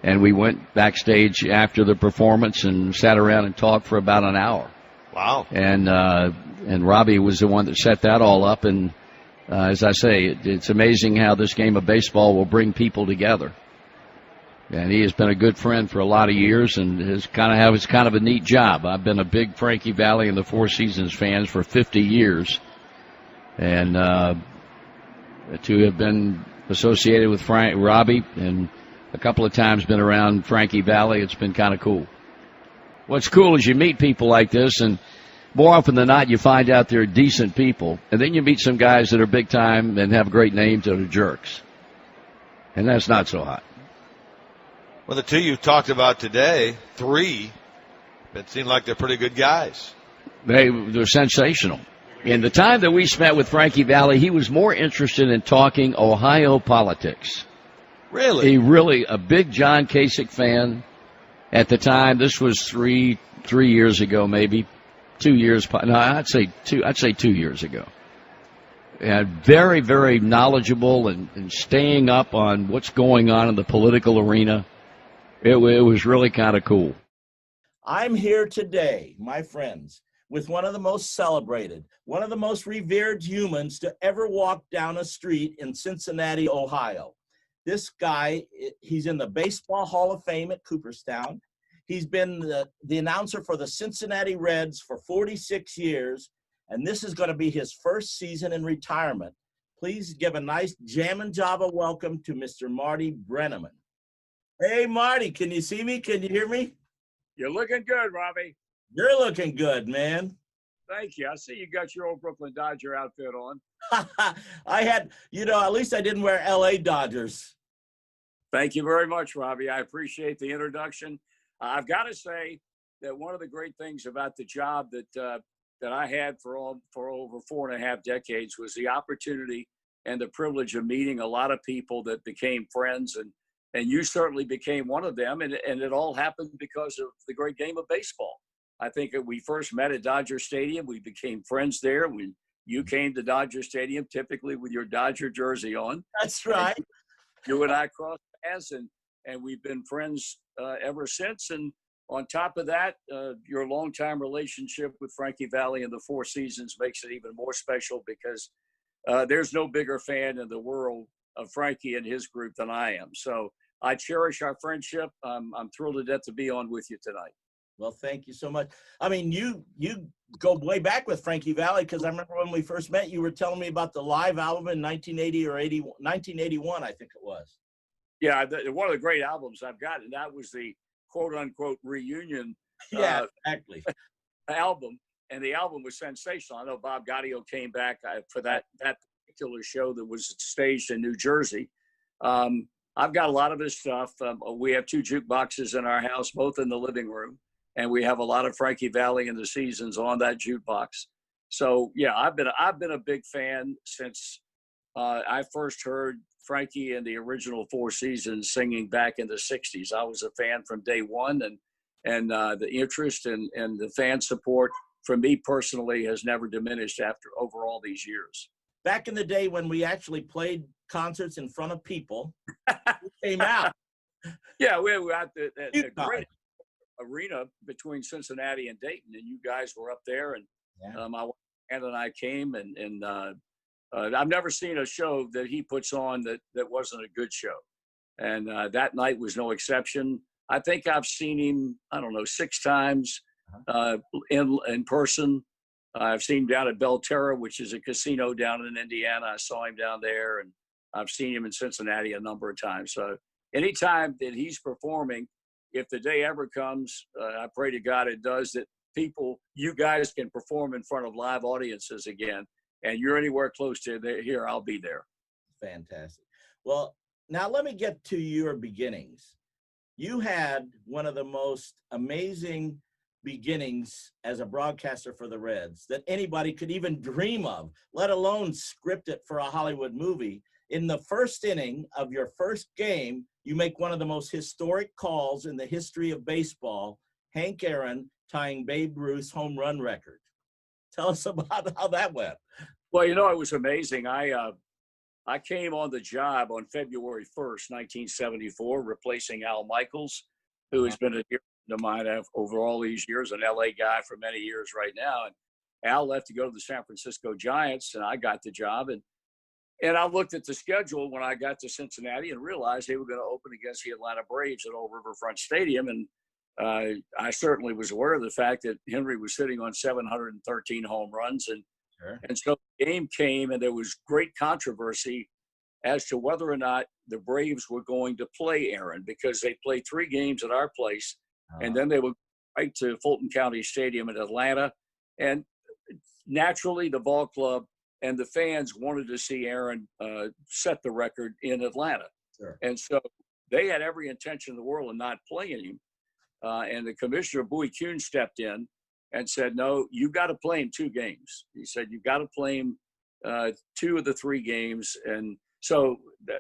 And we went backstage after the performance and sat around and talked for about an hour. Wow. And Robbie was the one that set that all up, and as I say, it's amazing how this game of baseball will bring people together. And he has been a good friend for a lot of years, and has kind of a neat job. I've been a big Frankie Valli and the Four Seasons fans for 50 years, and to have been associated with Robbie, and a couple of times been around Frankie Valli, it's been kind of cool. What's cool is you meet people like this, and more often than not, you find out they're decent people, and then you meet some guys that are big time and have great names that are jerks. And that's not so hot. Well, the two you talked about today, three, it seemed like they're pretty good guys. They're sensational. In the time that we spent with Frankie Valli, he was more interested in talking Ohio politics. Really? A big John Kasich fan at the time. This was three years ago, maybe 2 years. No, I'd say 2 years ago. And very, very knowledgeable and staying up on what's going on in the political arena. It was really kind of cool. I'm here today, my friends, with one of the most celebrated, one of the most revered humans to ever walk down a street in Cincinnati, Ohio. This guy, he's in the Baseball Hall of Fame at Cooperstown. He's been the announcer for the Cincinnati Reds for 46 years, and this is going to be his first season in retirement. Please give a nice Jammin' Java welcome to Mr. Marty Brennaman. Hey, Marty, can you see me? Can you hear me? You're looking good, Robbie. You're looking good, man. Thank you. I see you got your old Brooklyn Dodger outfit on. I had, at least I didn't wear LA Dodgers. Thank you very much, Robbie. I appreciate the introduction. I've got to say that one of the great things about the job that I had for over 4.5 decades was the opportunity and the privilege of meeting a lot of people that became friends, and you certainly became one of them, and it all happened because of the great game of baseball. I think that we first met at Dodger Stadium. We became friends there. You came to Dodger Stadium typically with your Dodger jersey on. That's right. You and I crossed paths, and we've been friends ever since. And on top of that, your longtime relationship with Frankie Valli and the Four Seasons makes it even more special because there's no bigger fan in the world of Frankie and his group than I am. So I cherish our friendship. I'm thrilled to death to be on with you tonight. Well, thank you so much. I mean, you go way back with Frankie Valli, because I remember when we first met, you were telling me about the live album in 1981, I think it was. Yeah, one of the great albums I've got, and that was the quote-unquote reunion exactly. album. And the album was sensational. I know Bob Gaudio came back for that particular show that was staged in New Jersey. I've got a lot of his stuff. We have 2 jukeboxes in our house, both in the living room. And we have a lot of Frankie Valli and the Seasons on that jukebox. So yeah, I've been a big fan since I first heard Frankie and the original Four Seasons singing back in the 60s. I was a fan from day one, and the interest and the fan support from me personally has never diminished over all these years. Back in the day when we actually played concerts in front of people, we came out. Yeah, we were at the great arena between Cincinnati and Dayton, and you guys were up there, and my wife and I came, and I've never seen a show that he puts on that wasn't a good show, and that night was no exception. I think I've seen him, 6 times in person. I've seen him down at Belterra, which is a casino down in Indiana. I saw him down there, and I've seen him in Cincinnati a number of times. So anytime that he's performing, if the day ever comes, I pray to God it does, that you guys can perform in front of live audiences again, and you're anywhere close to here, I'll be there. Fantastic. Well, now let me get to your beginnings. You had one of the most amazing beginnings as a broadcaster for the Reds that anybody could even dream of, let alone script it for a Hollywood movie. In the first inning of your first game, you make one of the most historic calls in the history of baseball, Hank Aaron tying Babe Ruth's home run record. Tell us about how that went. Well, it was amazing. I came on the job on February 1st, 1974, replacing Al Michaels, who has been a dear friend of mine over all these years, an LA guy for many years right now. And Al left to go to the San Francisco Giants, and I got the job. And I looked at the schedule when I got to Cincinnati and realized they were going to open against the Atlanta Braves at Old Riverfront Stadium. And I certainly was aware of the fact that Henry was sitting on 713 home runs. And so the game came, and there was great controversy as to whether or not the Braves were going to play Aaron, because they played 3 games at our place, and then they would right to Fulton County Stadium in Atlanta. And naturally, the ball club and the fans wanted to see Aaron set the record in Atlanta. Sure. And so they had every intention in the world of not playing him. And the commissioner, Bowie Kuhn, stepped in and said, no, you got to play him 2 games. He said, you got to play him 2 of the 3 games. And so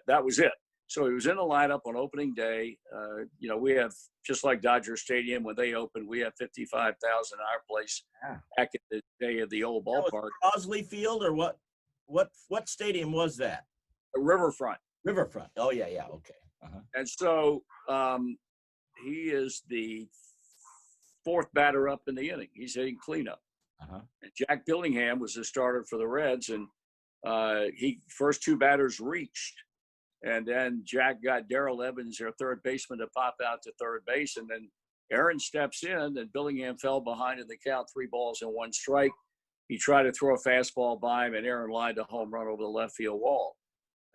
that was it. So he was in the lineup on opening day. We have, just like Dodger Stadium, when they opened, we have 55,000 in our place back in the day of the old ballpark. Crosley Field or what? What stadium was that? Riverfront. Riverfront. Oh, yeah, okay. Uh-huh. And so he is the 4th batter up in the inning. He's hitting cleanup. Uh-huh. And Jack Billingham was the starter for the Reds, and he first 2 batters reached. And then Jack got Darrell Evans, their third baseman, to pop out to third base. And then Aaron steps in, and Billingham fell behind in the count, 3 balls and 1 strike. He tried to throw a fastball by him, and Aaron lined a home run over the left field wall.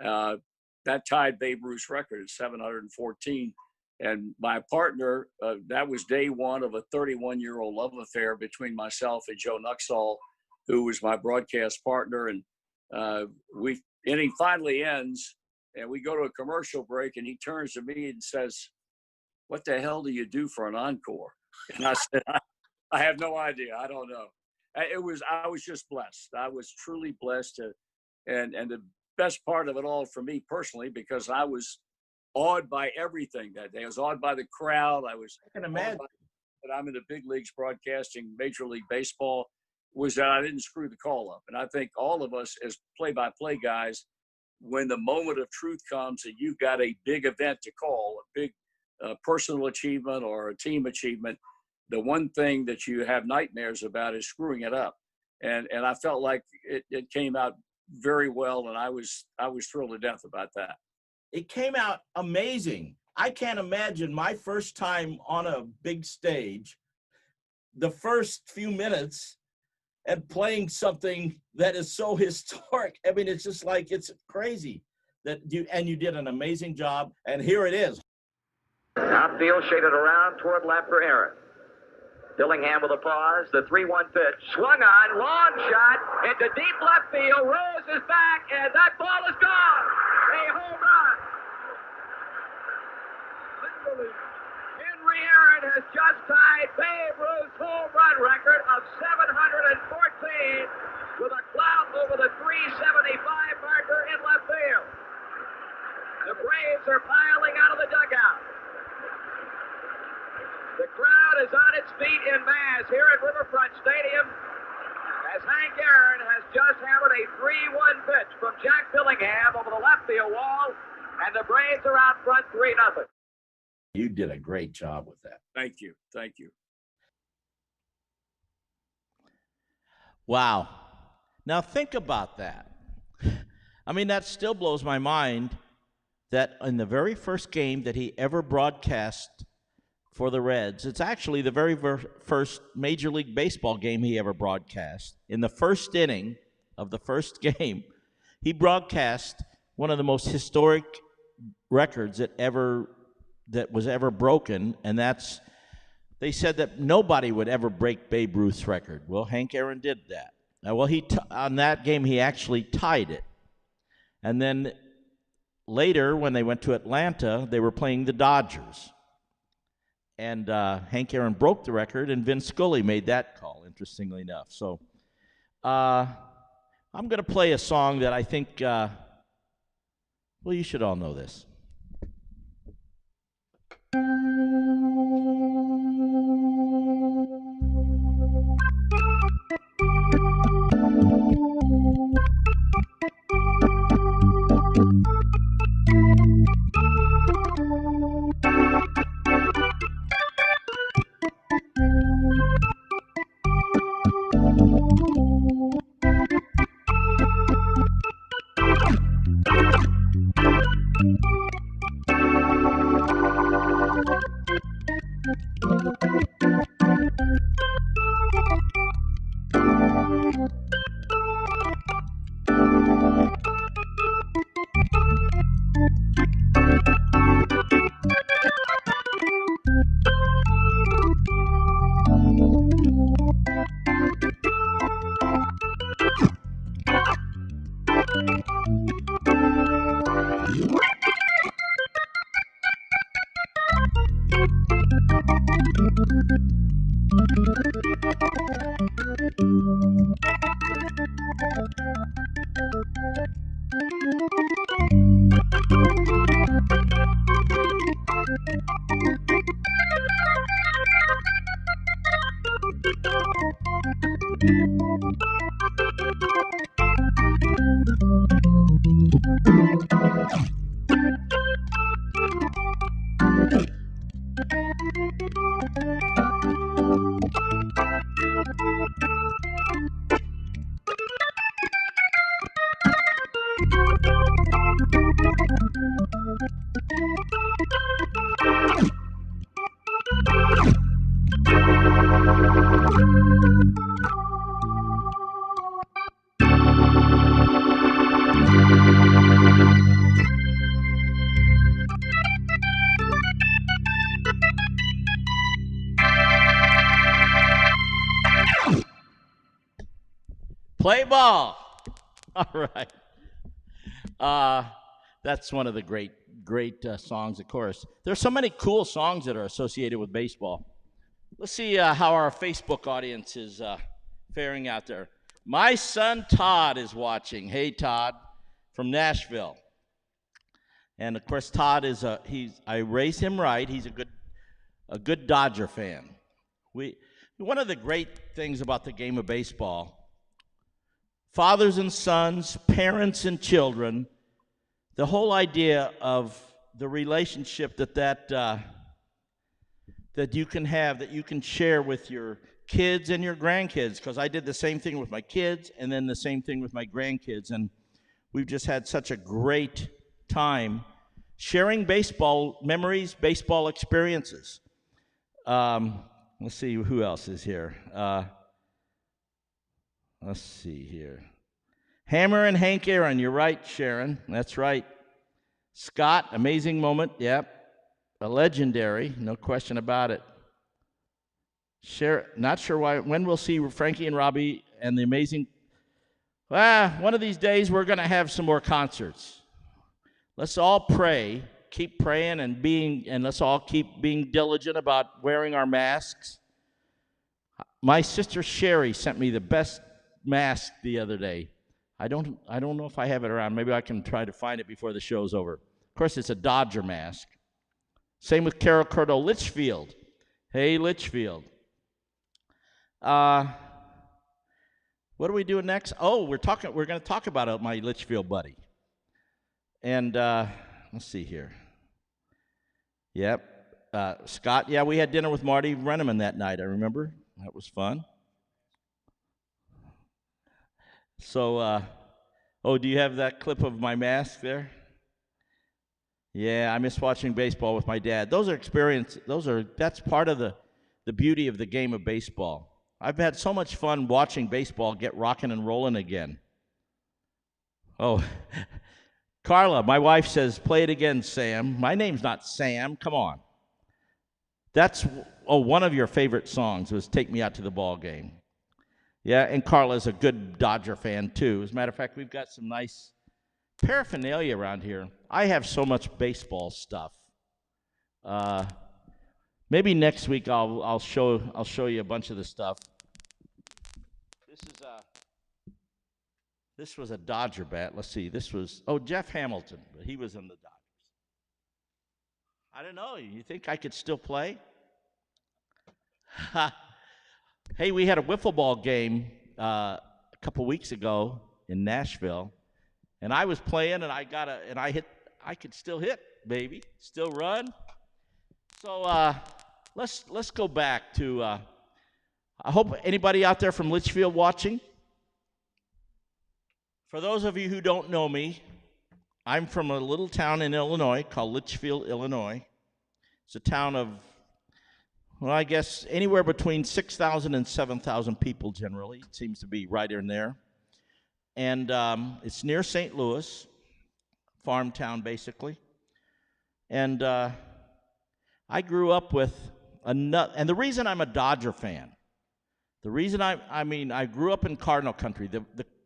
That tied Babe Ruth's record at 714. And my partner, that was day 1 of a 31-year-old love affair between myself and Joe Nuxall, who was my broadcast partner. And inning finally ends, and we go to a commercial break, and he turns to me and says, what the hell do you do for an encore? And I said, I have no idea. I don't know. I was just blessed. I was truly blessed. And the best part of it all for me personally, because I was awed by everything that day. I was awed by the crowd. I can imagine that I'm in the big leagues broadcasting Major League Baseball, was that I didn't screw the call up. And I think all of us as play-by-play guys, when the moment of truth comes and you've got a big event to call, a big personal achievement or a team achievement, the one thing that you have nightmares about is screwing it up. And I felt like it came out very well, and I was thrilled to death about that. It came out amazing. I can't imagine my first time on a big stage, the first few minutes, and playing something that is so historic. I mean, it's just like, it's crazy that you did an amazing job. And here it is. Outfield shaded around toward left for Aaron. Billingham with a pause. The 3-1 pitch. Swung on. Long shot into deep left field. Rose is back, and that ball is gone. A home run. Henry Aaron has just tied Babe Ruth's home run record of 714 with a clout over the 375 marker in left field. The Braves are piling out of the dugout. The crowd is on its feet in mass here at Riverfront Stadium as Hank Aaron has just hammered a 3-1 pitch from Jack Billingham over the left field wall, and the Braves are out front 3-0. You did a great job with that. Thank you. Thank you. Wow. Now think about that. I mean, that still blows my mind that in the very first game that he ever broadcast for the Reds, it's actually the very first Major League Baseball game he ever broadcast. In the first inning of the first game, he broadcast one of the most historic records that was ever broken, and that's, they said that nobody would ever break Babe Ruth's record. Well, Hank Aaron did that. Well, on that game, he actually tied it. And then later, when they went to Atlanta, they were playing the Dodgers. And Hank Aaron broke the record, and Vin Scully made that call, interestingly enough. So I'm going to play a song that I think, well, you should all know this. Play ball. All right. That's one of the great songs, of course. There's so many cool songs that are associated with baseball. Let's see how our Facebook audience is faring out there. My son Todd is watching. Hey, Todd, from Nashville. And of course, Todd is I raised him right. He's a good Dodger fan. One of the great things about the game of baseball, fathers and sons, parents and children, the whole idea of the relationship that you can have, that you can share with your kids and your grandkids, because I did the same thing with my kids and then the same thing with my grandkids, and we've just had such a great time sharing baseball memories, baseball experiences. Let's see who else is here. Let's see here. Hammer and Hank Aaron, you're right, Sharon. That's right. Scott, amazing moment. Yep. A legendary, no question about it. Not sure when we'll see Frankie and Robbie and the amazing. One of these days we're going to have some more concerts. Let's all pray, keep praying and let's all keep being diligent about wearing our masks. My sister Sherry sent me the best mask the other day. I don't know if I have it around. Maybe I can try to find it before the show's over. Of course, it's a Dodger mask. Same with Carol Curto Litchfield. Hey, Litchfield. What are we doing next? Oh, we're going to talk about my Litchfield buddy. And let's see here. Yep. Scott, yeah, we had dinner with Marty Brenneman that night, I remember. That was fun. So, do you have that clip of my mask there? Yeah, I miss watching baseball with my dad. That's part of the beauty of the game of baseball. I've had so much fun watching baseball get rocking and rolling again. Oh, Carla, my wife says, play it again, Sam. My name's not Sam, come on. That's, one of your favorite songs was Take Me Out to the Ball Game. Yeah, and Carla's a good Dodger fan, too. As a matter of fact, we've got some nice paraphernalia around here. I have so much baseball stuff. Maybe next week I'll show you a bunch of the stuff. This was a Dodger bat. Let's see. This was Jeff Hamilton, but he was in the Dodgers. I don't know. You think I could still play? Hey, we had a wiffle ball game a couple weeks ago in Nashville, and I was playing, and I could still hit, baby, still run. So let's go back to. I hope anybody out there from Litchfield watching. For those of you who don't know me, I'm from a little town in Illinois called Litchfield, Illinois. It's a town of, well, I guess anywhere between 6,000 and 7,000 people generally. It seems to be right in there. And it's near St. Louis, farm town basically. And I grew up with and the reason I'm a Dodger fan, the reason I grew up in Cardinal country.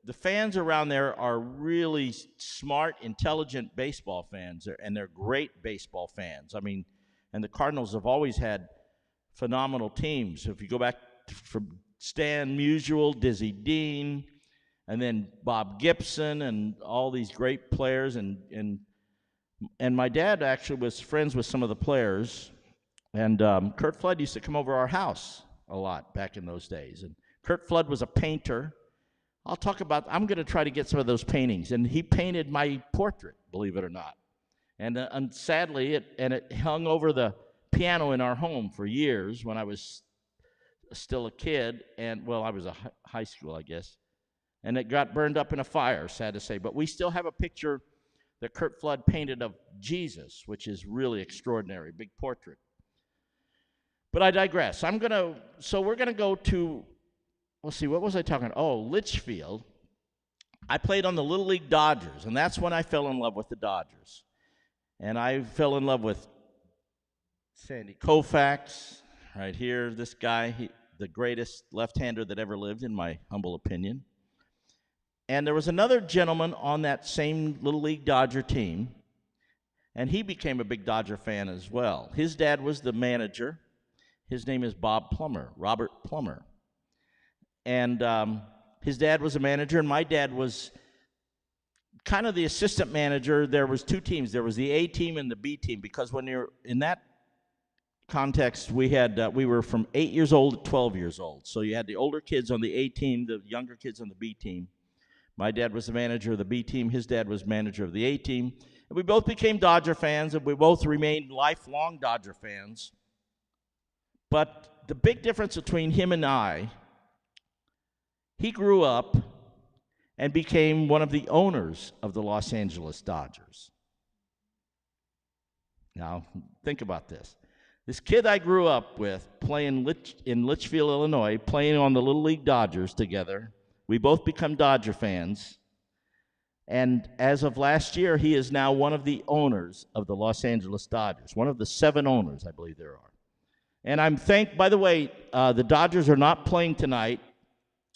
The fans around there are really smart, intelligent baseball fans, and they're great baseball fans. And the Cardinals have always had phenomenal teams. If you go back from Stan Musial, Dizzy Dean, and then Bob Gibson, and all these great players, and my dad actually was friends with some of the players, and Curt Flood used to come over our house a lot back in those days. And Curt Flood was a painter. I'm going to try to get some of those paintings, and he painted my portrait, believe it or not. And sadly, it hung over the piano in our home for years when I was still a kid, and well, I was a high school, I guess, and it got burned up in a fire, sad to say. But we still have a picture that Curt Flood painted of Jesus, which is really extraordinary, big portrait. But I digress. We're gonna go to, let's see, what was I talking about? Oh, Litchfield. I played on the Little League Dodgers, and that's when I fell in love with the Dodgers. And I fell in love with Sandy Koufax, right here, this guy, the greatest left-hander that ever lived, in my humble opinion. And there was another gentleman on that same Little League Dodger team, and he became a big Dodger fan as well. His dad was the manager. His name is Bob Plummer, Robert Plummer. And his dad was a manager, and my dad was kind of the assistant manager. There was two teams. There was the A team and the B team, because when you're in that context, we were from 8 years old to 12 years old. So you had the older kids on the A team, the younger kids on the B team. My dad was the manager of the B team. His dad was manager of the A team. And we both became Dodger fans, and we both remained lifelong Dodger fans. But the big difference between him and I, he grew up and became one of the owners of the Los Angeles Dodgers. Now, think about this. This kid I grew up with playing in Litchfield, Illinois, playing on the Little League Dodgers together. We both become Dodger fans. And as of last year, he is now one of the owners of the Los Angeles Dodgers, one of the 7 owners, I believe there are. And I'm thankful, by the way, the Dodgers are not playing tonight.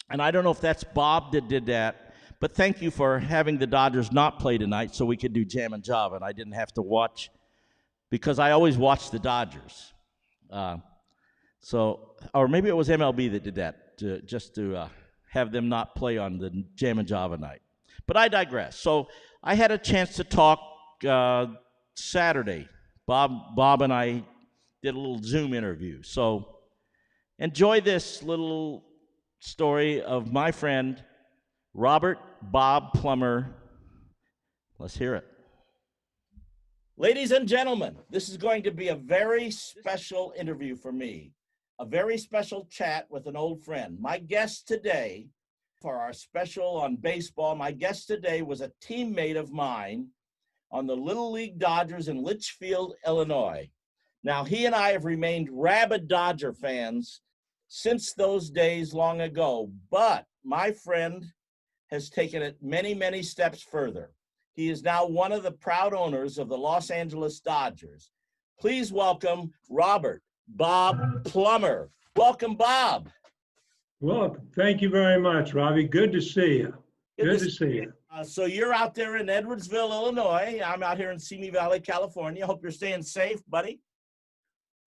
And I don't know if that's Bob that did that, but thank you for having the Dodgers not play tonight so we could do Jam and Java, and I didn't have to watch, because I always watch the Dodgers. Or maybe it was MLB that did that, just to have them not play on the Jam and Java night. But I digress. So I had a chance to talk Saturday. Bob and I did a little Zoom interview. So enjoy this little story of my friend Robert Bob Plummer. Let's hear it. Ladies and gentlemen, this is going to be a very special interview for me, a very special chat with an old friend. My guest today, for our special on baseball, my guest today was a teammate of mine on the Little League Dodgers in Litchfield, Illinois. Now, he and I have remained rabid Dodger fans since those days long ago, but my friend has taken it many, many steps further. He is now one of the proud owners of the Los Angeles Dodgers. Please welcome Robert Bob Plummer. Welcome, Bob. Well, thank you very much, Robbie. Good to see you. Good to see you. So you're out there in Edwardsville, Illinois. I'm out here in Simi Valley, California. Hope you're staying safe, buddy.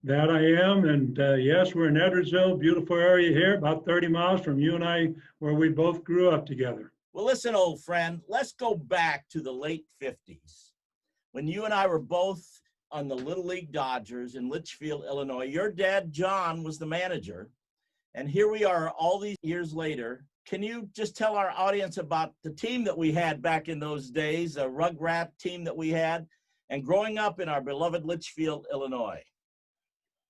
That I am, and yes, we're in Edwardsville, beautiful area here, about 30 miles from you and I, where we both grew up together. Well, listen, old friend, let's go back to the late 50s, when you and I were both on the Little League Dodgers in Litchfield, Illinois. Your dad, John, was the manager, and here we are all these years later. Can you just tell our audience about the team that we had back in those days, a Rugrat team that we had, and growing up in our beloved Litchfield, Illinois?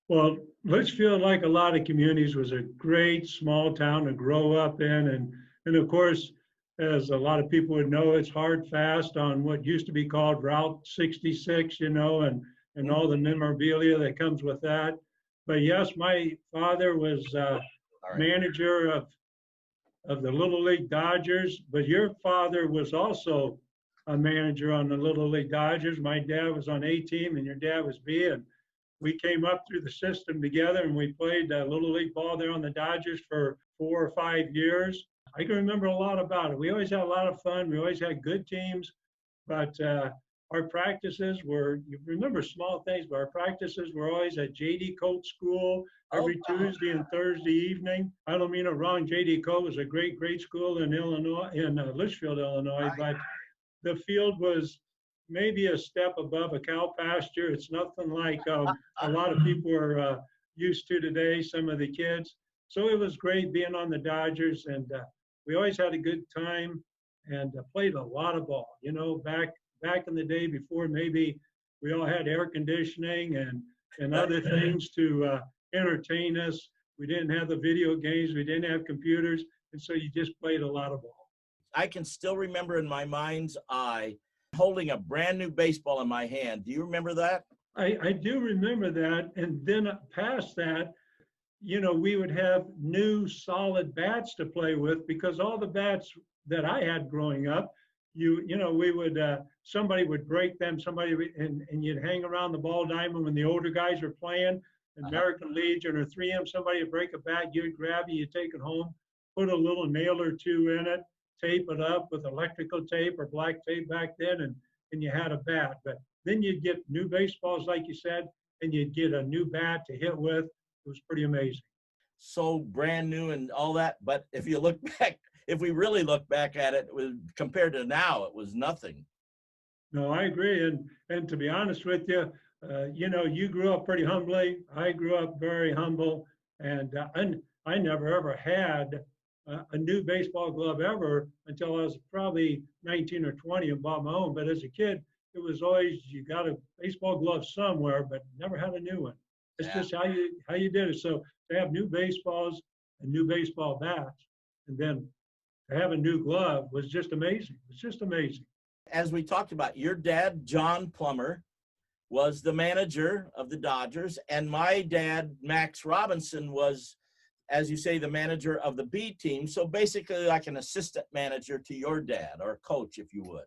Well, Litchfield, like a lot of communities, was a great small town to grow up in. And of course, as a lot of people would know, it's hard fast on what used to be called Route 66, and all the memorabilia that comes with that. But yes, my father was manager of the Little League Dodgers, but your father was also a manager on the Little League Dodgers. My dad was on A team and your dad was B, and we came up through the system together, and we played Little League ball there on the Dodgers for 4 or 5 years. I can remember a lot about it. We always had a lot of fun. We always had good teams, but our practices were, you remember small things, but our practices were always at J.D. Coates School every Tuesday and Thursday evening. I don't mean it wrong. J.D. Coates was a great, great school in Illinois, in Litchfield, Illinois, but the field was maybe a step above a cow pasture. It's nothing like a lot of people are used to today, some of the kids. So it was great being on the Dodgers, and we always had a good time and played a lot of ball. You know, back in the day before maybe we all had air conditioning and other things to entertain us. We didn't have the video games, we didn't have computers, and so you just played a lot of ball. I can still remember in my mind's eye holding a brand new baseball in my hand. Do you remember that? I do remember that. And then past that, you know, we would have new solid bats to play with, because all the bats that I had growing up, you know, we would, somebody would break them, and you'd hang around the ball diamond when the older guys were playing, American Legion or 3M, somebody would break a bat, you'd grab it, you'd take it home, put a little nail or two in it, tape it up with electrical tape or black tape back then, and you had a bat. But then you'd get new baseballs, like you said, and you'd get a new bat to hit with. It was pretty amazing. So brand new and all that. But if you look back, if we really look back at it, compared to now, it was nothing. No, I agree. And to be honest with you, you know, you grew up pretty humbly. I grew up very humble, and I never ever had a new baseball glove ever until I was probably 19 or 20 and bought my own. But as a kid, it was always, you got a baseball glove somewhere, but never had a new one. It's just how you did it. So to have new baseballs and new baseball bats, and then to have a new glove was just amazing. It's just amazing. As we talked about, your dad, John Plummer, was the manager of the Dodgers, and my dad, Max Robinson, was, as you say, the manager of the B team. So basically like an assistant manager to your dad, or coach, if you would.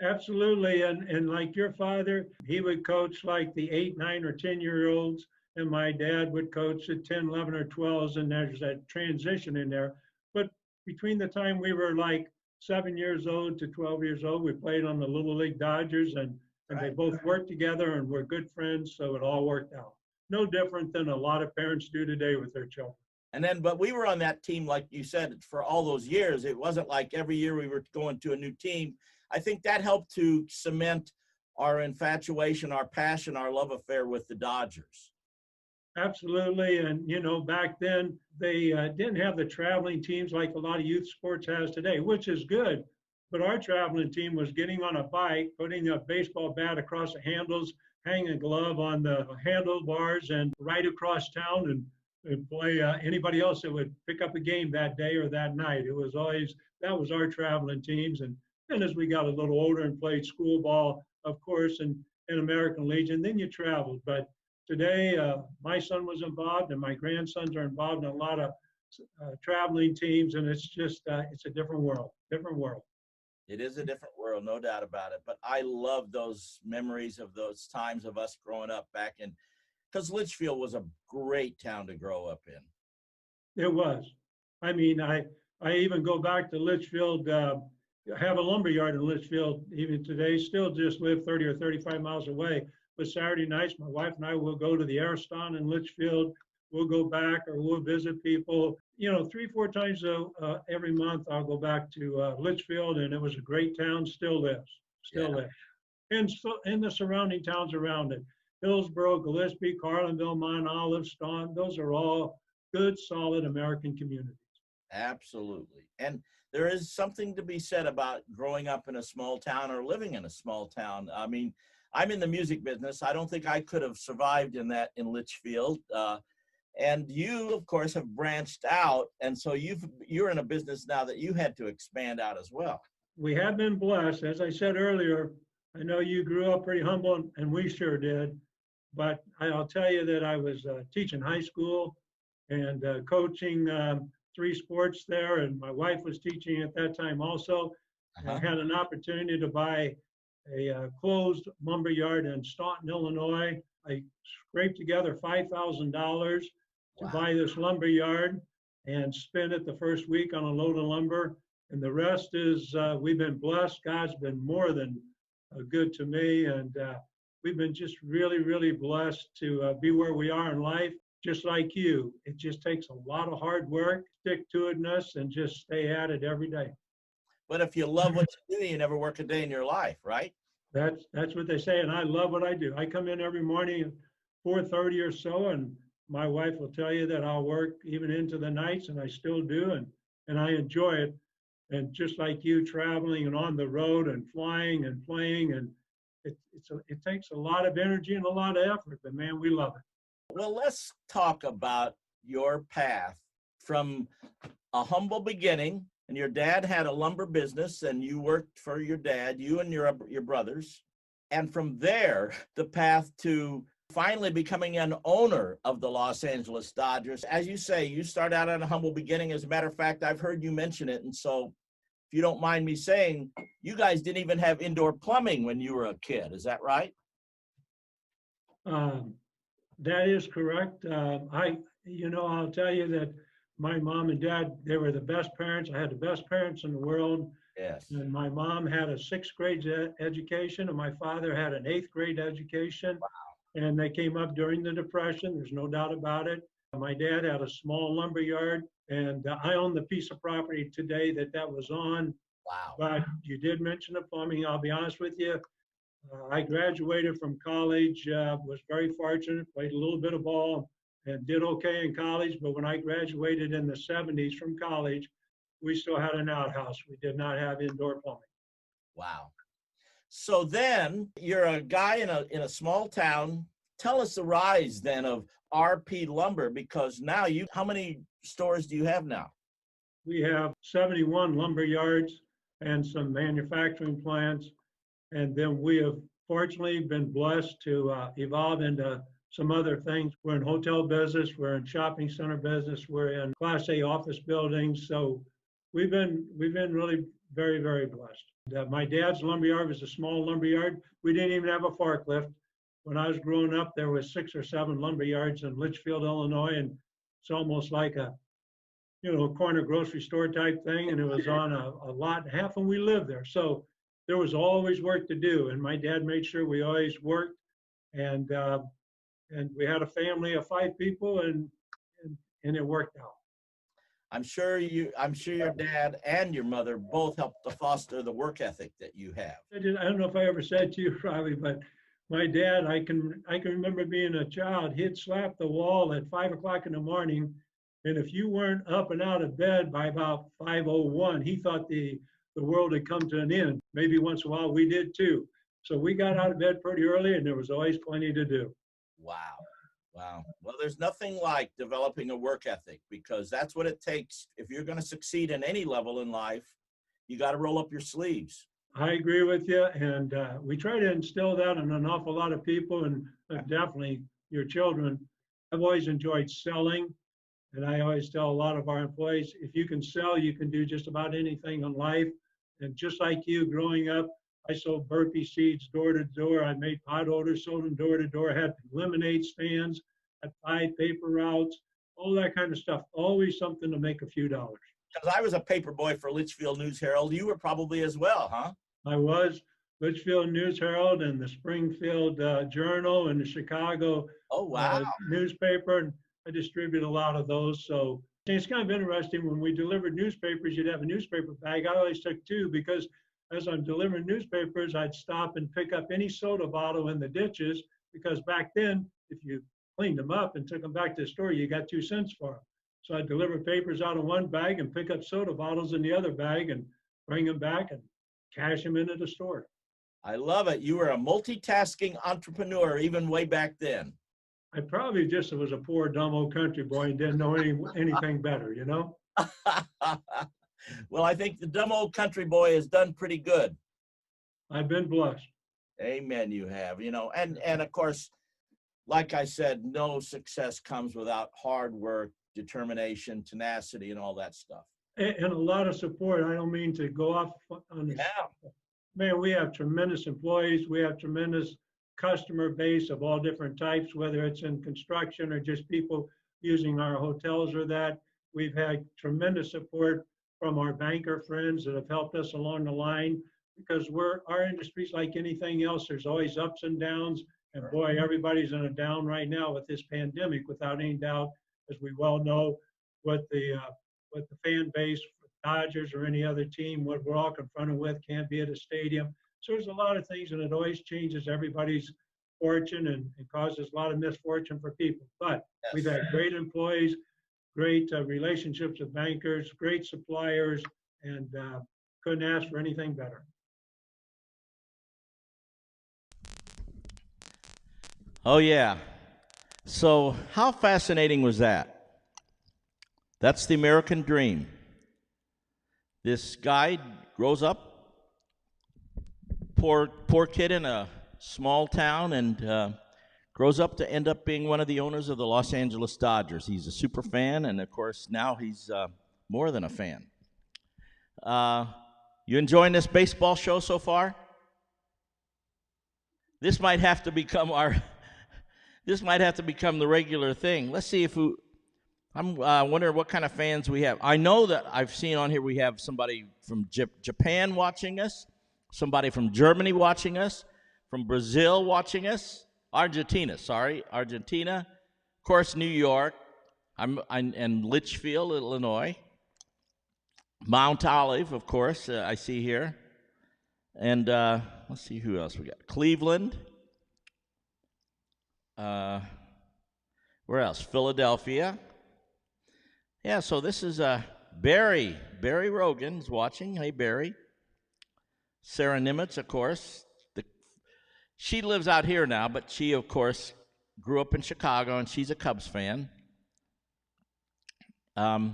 Absolutely. And like your father, he would coach like the 8, 9, or 10-year-olds, and my dad would coach the 10, 11, or 12s, and there's that transition in there. But between the time we were like 7 years old to 12 years old, we played on the Little League Dodgers, and they both worked together and were good friends, so it all worked out. No different than a lot of parents do today with their children. And then, but we were on that team, like you said, for all those years. It wasn't like every year we were going to a new team. I think that helped to cement our infatuation, our passion, our love affair with the Dodgers. Absolutely. And, you know, back then they didn't have the traveling teams like a lot of youth sports has today, which is good. But our traveling team was getting on a bike, putting a baseball bat across the handles, hang a glove on the handlebars, and ride across town and play anybody else that would pick up a game that day or that night. It was always, that was our traveling teams. And as we got a little older and played school ball, of course, and American Legion, then you traveled. But today, my son was involved and my grandsons are involved in a lot of traveling teams, and it's just, it's a different world. It is a different world, no doubt about it. But I love those memories of those times of us growing up back in, because Litchfield was a great town to grow up in. It was. I mean, I even go back to Litchfield, have a lumber yard in Litchfield even today, still just live 30 or 35 miles away. But Saturday nights, my wife and I will go to the Ariston in Litchfield. We'll go back or we'll visit people. You know, 3-4 times every month, I'll go back to Litchfield, and it was a great town, still lives. And so in the surrounding towns around it, Hillsborough, Gillespie, Carlinville, Mount Olive, Staunton, those are all good, solid American communities. Absolutely. And there is something to be said about growing up in a small town or living in a small town. I mean, I'm in the music business. I don't think I could have survived in Litchfield. And you, of course, have branched out. And so you're in a business now that you had to expand out as well. We have been blessed. As I said earlier, I know you grew up pretty humble, and we sure did. But I'll tell you that I was teaching high school and coaching 3 sports there, and my wife was teaching at that time also. I had an opportunity to buy a closed lumber yard in Staunton, Illinois. I scraped together $5,000 to buy this lumber yard and spend it the first week on a load of lumber. And the rest is, we've been blessed. God's been more than good to me. And we've been just really, really blessed to be where we are in life. Just like you, it just takes a lot of hard work, stick-to-itness, and just stay at it every day. But if you love what you do, you never work a day in your life, right? That's what they say, and I love what I do. I come in every morning at 4:30 or so, and my wife will tell you that I'll work even into the nights, and I still do, and I enjoy it. And just like you, traveling and on the road and flying and playing, and it takes a lot of energy and a lot of effort, but man, we love it. Well, let's talk about your path from a humble beginning. And your dad had a lumber business, and you worked for your dad, you and your brothers. And from there, the path to finally becoming an owner of the Los Angeles Dodgers. As you say, you start out on a humble beginning. As a matter of fact, I've heard you mention it. And so if you don't mind me saying, you guys didn't even have indoor plumbing when you were a kid. Is that right? That is correct. I'll tell you that my mom and dad, they were the best parents. I had the best parents in the world. Yes. And my mom had a 6th grade education, and my father had an 8th grade education. Wow. And they came up during the Depression. There's no doubt about it. My dad had a small lumber yard, and I own the piece of property today that was on. Wow. But you did mention the plumbing. I'll be honest with you. I graduated from college, was very fortunate, played a little bit of ball and did okay in college. But when I graduated in the 70s from college, we still had an outhouse. We did not have indoor plumbing. Wow. So then you're a guy in a small town. Tell us the rise then of RP Lumber, because now how many stores do you have now? We have 71 lumber yards and some manufacturing plants. And then we have fortunately been blessed to evolve into some other things. We're in hotel business, we're in shopping center business, we're in Class A office buildings. So we've been really very, very blessed. My dad's lumberyard was a small lumberyard. We didn't even have a forklift. When I was growing up, there was 6 or 7 lumberyards in Litchfield, Illinois, and it's almost like a corner grocery store type thing. And it was on a lot and a half, and we lived there. So there was always work to do, and my dad made sure we always worked. And we had a family of 5 people, and it worked out. I'm sure your dad and your mother both helped to foster the work ethic that you have. I don't know if I ever said to you, Robbie, but my dad, I can remember being a child. He'd slap the wall at 5 o'clock in the morning, and if you weren't up and out of bed by about 5:01, he thought the world had come to an end. Maybe once in a while we did too. So we got out of bed pretty early, and there was always plenty to do. Wow. Well, there's nothing like developing a work ethic, because that's what it takes. If you're going to succeed in any level in life, you got to roll up your sleeves. I agree with you, and we try to instill that in an awful lot of people, and definitely your children. I've always enjoyed selling, and I always tell a lot of our employees, if you can sell, you can do just about anything in life. And just like you, growing up, I sold burpee seeds door to door. I made pot odors, sold them door to door. I had lemonade stands, had 5 paper routes, all that kind of stuff. Always something to make a few dollars. Because I was a paper boy for Litchfield News Herald. You were probably as well, huh? I was. Litchfield News Herald and the Springfield Journal and the Chicago newspaper. And I distribute a lot of those. So it's kind of interesting. When we delivered newspapers, you'd have a newspaper bag. I always took 2, because as I'm delivering newspapers, I'd stop and pick up any soda bottle in the ditches, because back then, if you cleaned them up and took them back to the store, you got 2 cents for them. So I'd deliver papers out of one bag and pick up soda bottles in the other bag and bring them back and cash them into the store. I love it. You were a multitasking entrepreneur even way back then. I probably just was a poor, dumb old country boy and didn't know anything better, Well, I think the dumb old country boy has done pretty good. I've been blessed. Amen, you have. And of course, like I said, no success comes without hard work, determination, tenacity, and all that stuff. And a lot of support. I don't mean to go off on this. Yeah. Man, we have tremendous employees. We have tremendous customer base of all different types, whether it's in construction or just people using our hotels or that. We've had tremendous support from our banker friends that have helped us along the line. because our industry's like anything else. There's always ups and downs. And boy, everybody's in a down right now with this pandemic, without any doubt, as we well know, what the fan base, Dodgers or any other team, what we're all confronted with, can't be at a stadium. So there's a lot of things, and it always changes everybody's fortune and causes a lot of misfortune for people. But we've had great employees, great relationships with bankers, great suppliers, and couldn't ask for anything better. Oh, yeah. So how fascinating was that? That's the American dream. This guy grows up, poor kid in a small town, and grows up to end up being one of the owners of the Los Angeles Dodgers. He's a super fan, and of course now he's more than a fan. You enjoying this baseball show so far? This might have to become the regular thing. Let's see if I'm wondering what kind of fans we have. I know that I've seen on here we have somebody from Japan watching us, somebody from Germany watching us, from Brazil watching us, Argentina, of course, New York, and Litchfield, Illinois, Mount Olive, of course, I see here, and let's see who else we got. Cleveland. Where else? Philadelphia. Yeah, so this is Barry. Barry Rogan's watching. Hey, Barry. Sarah Nimitz, of course. She lives out here now, but she, of course, grew up in Chicago, and she's a Cubs fan. Let's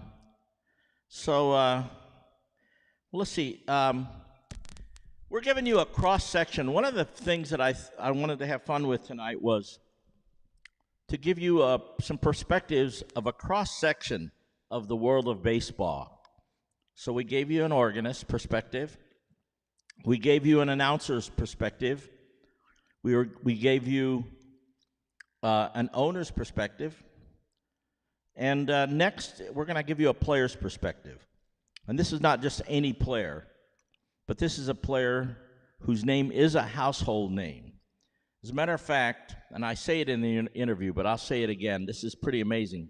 see. We're giving you a cross-section. One of the things that I wanted to have fun with tonight was to give you some perspectives of a cross-section of the world of baseball. So we gave you an organist perspective. We gave you an announcer's perspective. We gave you an owner's perspective. And next, we're going to give you a player's perspective. And this is not just any player, but this is a player whose name is a household name. As a matter of fact, and I say it in the interview, but I'll say it again, this is pretty amazing.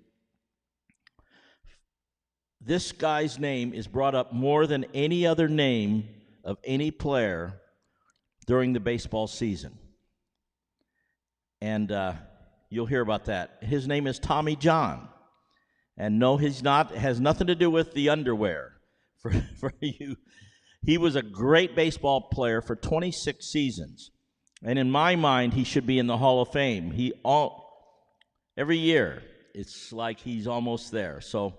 This guy's name is brought up more than any other name of any player during the baseball season. And you'll hear about that. His name is Tommy John. And no, he's not, it has nothing to do with the underwear for you. He was a great baseball player for 26 seasons. And in my mind, he should be in the Hall of Fame. Every year, it's like he's almost there. So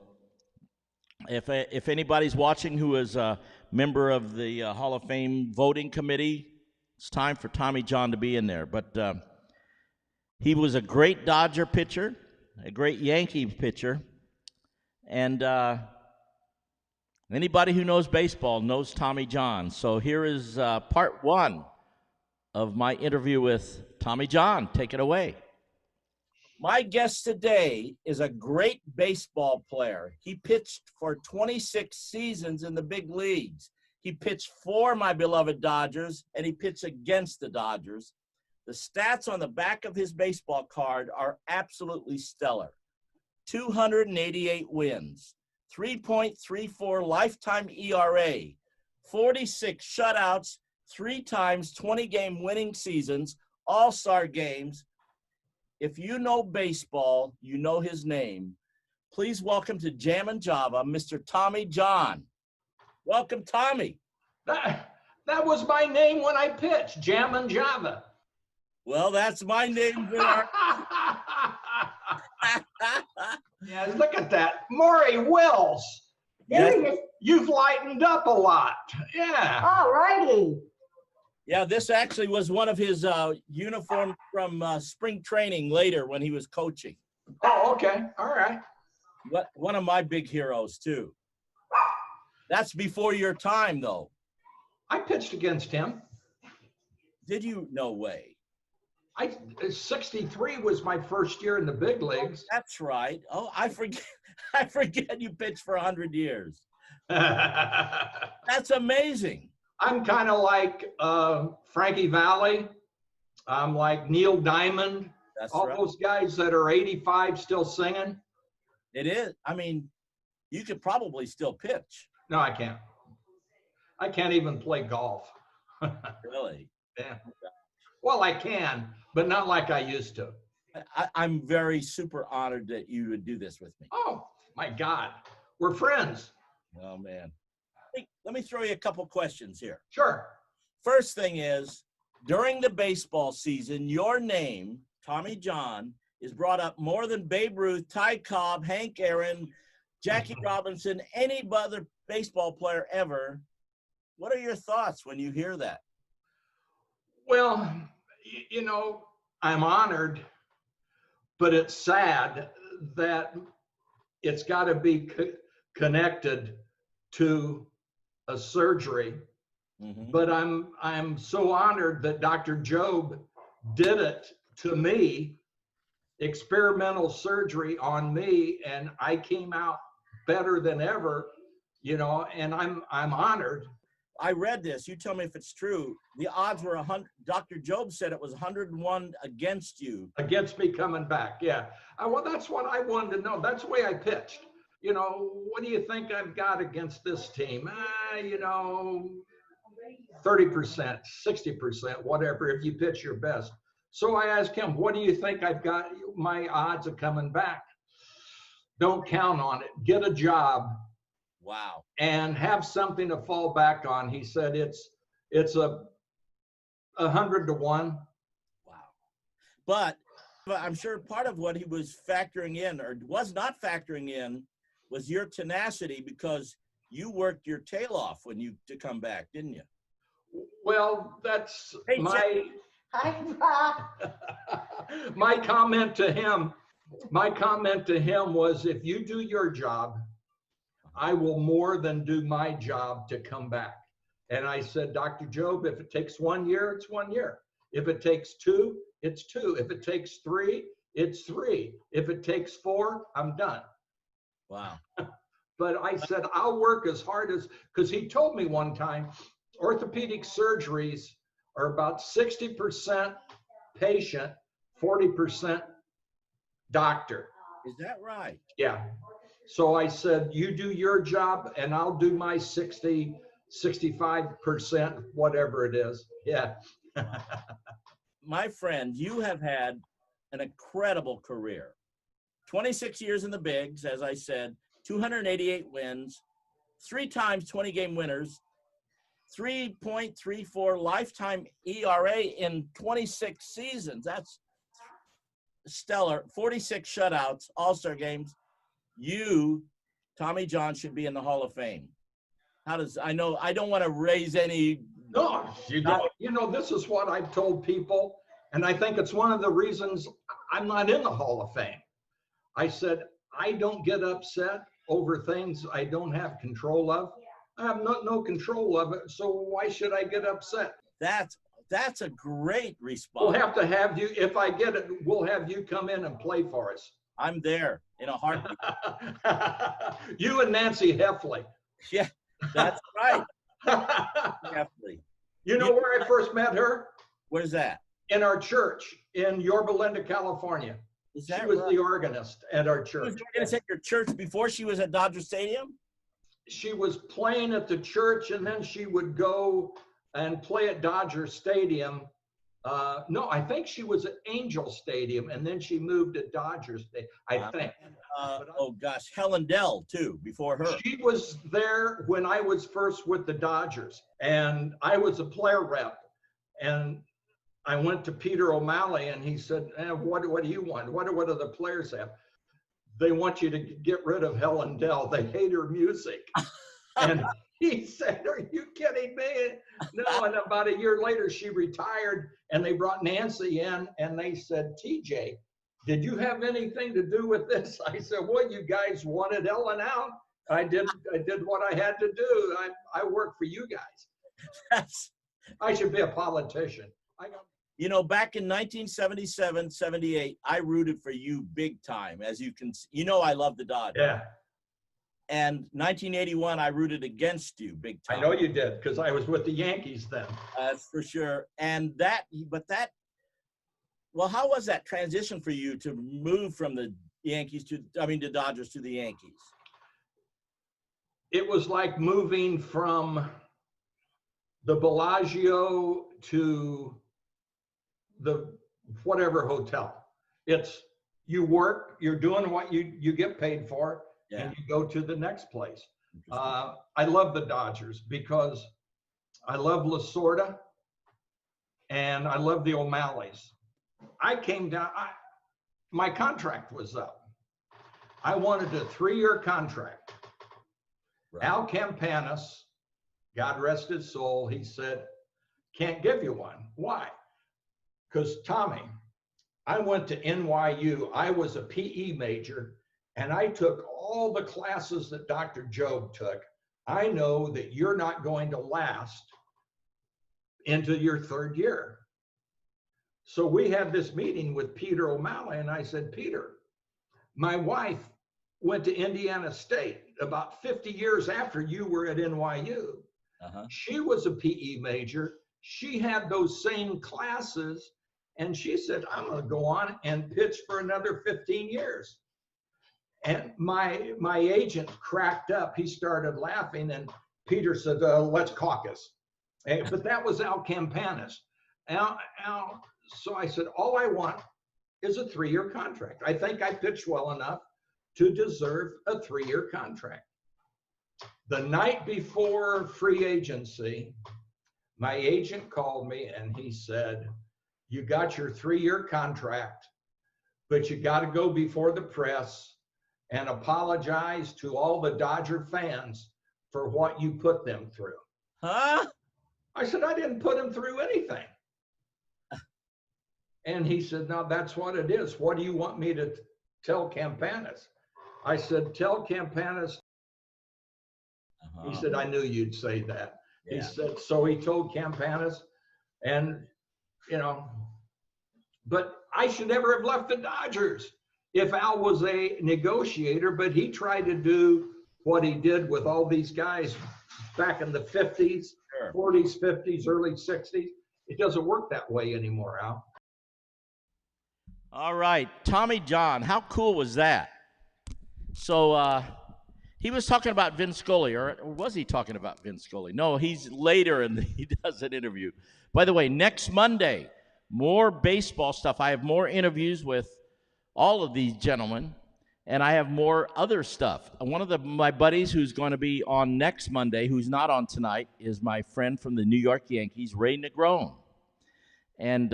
if anybody's watching who is a member of the Hall of Fame voting committee, it's time for Tommy John to be in there. But he was a great Dodger pitcher, a great Yankee pitcher, and anybody who knows baseball knows Tommy John. So here is part one of my interview with Tommy John. Take it away. My guest today is a great baseball player. He pitched for 26 seasons in the big leagues. He pitched for my beloved Dodgers, and he pitched against the Dodgers. The stats on the back of his baseball card are absolutely stellar. 288 wins, 3.34 lifetime ERA, 46 shutouts, 3 times 20-game winning seasons, all-star games. If you know baseball, you know his name. Please welcome to Jammin' Java, Mr. Tommy John. Welcome, Tommy. That was my name when I pitched, Jammin' Java. Well, that's my name. Yeah, look at that. Maury Wills. Yes. You've lightened up a lot. Yeah. All righty. Yeah, this actually was one of his uniforms from spring training later when he was coaching. Oh, okay. All right. One of my big heroes, too. That's before your time, though. I pitched against him. Did you? No way. 63 was my first year in the big leagues. That's right. Oh, I forget. I forget you pitched for 100 years. That's amazing. I'm kind of like Frankie Valli. I'm like Neil Diamond. That's all right. those guys that are 85 still singing. It is. I mean, you could probably still pitch. No, I can't. I can't even play golf. Really? Yeah. Well, I can, but not like I used to. I'm very super honored that you would do this with me. Oh, my God. We're friends. Oh, man. Hey, let me throw you a couple questions here. Sure. First thing is, during the baseball season, your name, Tommy John, is brought up more than Babe Ruth, Ty Cobb, Hank Aaron, Jackie Robinson, any other baseball player ever. What are your thoughts when you hear that? Well, you know, I'm honored, but it's sad that it's got to be connected to a surgery. Mm-hmm. But I'm so honored that Dr. Job did it to me, experimental surgery on me, and I came out better than ever, you know, and I'm honored. I read this. You tell me if it's true. The odds were 100. Dr. Job said it was 101 against you. Against me coming back, yeah. Well, that's what I wanted to know. That's the way I pitched. You know, what do you think I've got against this team? You know, 30%, 60%, whatever, if you pitch your best. So I asked him, what do you think I've got my odds of coming back? Don't count on it. Get a job. Wow. And have something to fall back on. He said it's 100 to 1. Wow. But I'm sure part of what he was factoring in, or was not factoring in, was your tenacity, because you worked your tail off when you to come back, didn't you? Well, that's Hey, my comment to him. My comment to him was, if you do your job, I will more than do my job to come back. And I said, Dr. Job, if it takes 1 year, it's 1 year. If it takes 2, it's 2. If it takes 3, it's 3. If it takes 4, I'm done. Wow. But I said, I'll work as hard as, because he told me one time, orthopedic surgeries are about 60% patient, 40% doctor. Is that right? Yeah. So I said, you do your job and I'll do my 60, 65%, whatever it is. Yeah. My friend, you have had an incredible career. 26 years in the bigs, as I said, 288 wins, 3 times 20-game winners, 3.34 lifetime ERA in 26 seasons. That's stellar. 46 shutouts, all-star games. You, Tommy John, should be in the Hall of Fame. How does, I know, I don't want to raise any. No, you don't. You know, this is what I've told people, and I think it's one of the reasons I'm not in the Hall of Fame. I said, I don't get upset over things I don't have control of. I have no control of it, so why should I get upset? That's a great response. We'll have to have you, if I get it, we'll have you come in and play for us. I'm there in a heartbeat. You and Nancy Heffley. Yeah, that's right. Definitely. You know where I first met her? Where's that? In our church in Yorba Linda, California. She was the organist at our church. She was organist at your church before she was at Dodger Stadium? She was playing at the church, and then she would go and play at Dodger Stadium. No, I think she was at Angel Stadium, and then she moved to Dodger Stadium, I think. Oh, gosh. Helen Dell, too, before her. She was there when I was first with the Dodgers, and I was a player rep. And I went to Peter O'Malley, and he said, what do you want? What do the players have? They want you to get rid of Helen Dell. They hate her music. And he said, are you kidding me? No, and about a year later, she retired, and they brought Nancy in, and they said, TJ, did you have anything to do with this? I said, well, you guys wanted Ellen out. I did what I had to do. I work for you guys. I should be a politician. You know, back in 1977, 78, I rooted for you big time, as you can see. You know, I love the Dodgers. Yeah. And 1981, I rooted against you, big time. I know you did, because I was with the Yankees then. That's for sure. And well, how was that transition for you to move from the the Dodgers to the Yankees? It was like moving from the Bellagio to the whatever hotel. It's you work, you're doing what you get paid for, and you go to the next place. I love the Dodgers because I love Lasorda and I love the O'Malleys. I came down, my contract was up. I wanted a 3-year contract. Right. Al Campanis, God rest his soul, he said, can't give you one. Why? Because Tommy, I went to NYU. I was a PE major, and I took all the classes that Dr. Job took. I know that you're not going to last into your 3rd year. So we had this meeting with Peter O'Malley, and I said, Peter, my wife went to Indiana State about 50 years after you were at NYU. She was a PE major. She had those same classes, and she said, I'm going to go on and pitch for another 15 years. And my agent cracked up. He started laughing, and Peter said, let's caucus. But that was Al Campanis. So I said, all I want is a 3-year contract. I think I pitched well enough to deserve a 3-year contract. The night before free agency, my agent called me and he said, you got your 3-year contract, but you got to go before the press and apologize to all the Dodger fans for what you put them through. Huh? I said, I didn't put them through anything. And he said, no, that's what it is. What do you want me to tell Campanis? I said, tell Campanis. He said, I knew you'd say that. Yeah. He said, so he told Campanis, and, but I should never have left the Dodgers if Al was a negotiator, but he tried to do what he did with all these guys back in the 50s, sure. 40s, 50s, early 60s. It doesn't work that way anymore, Al. All right, Tommy John, how cool was that? So he was talking about Vin Scully, or was he talking about Vin Scully? No, he's later and he does an interview. By the way, next Monday, more baseball stuff. I have more interviews with all of these gentlemen, and I have more other stuff. One of my buddies who's going to be on next Monday, who's not on tonight, is my friend from the New York Yankees, Ray Negron. And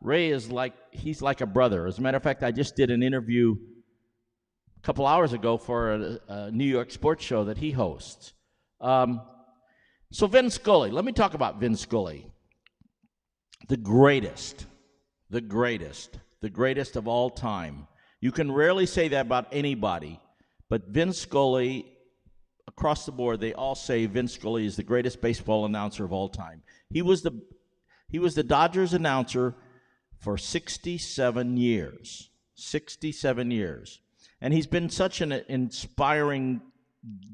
Ray is he's like a brother. As a matter of fact, I just did an interview a couple hours ago for a New York sports show that he hosts. So Vin Scully, let me talk about Vin Scully. The greatest of all time. You can rarely say that about anybody, but Vin Scully, across the board, they all say Vin Scully is the greatest baseball announcer of all time. He was the Dodgers announcer for 67 years. 67 years. And he's been such an inspiring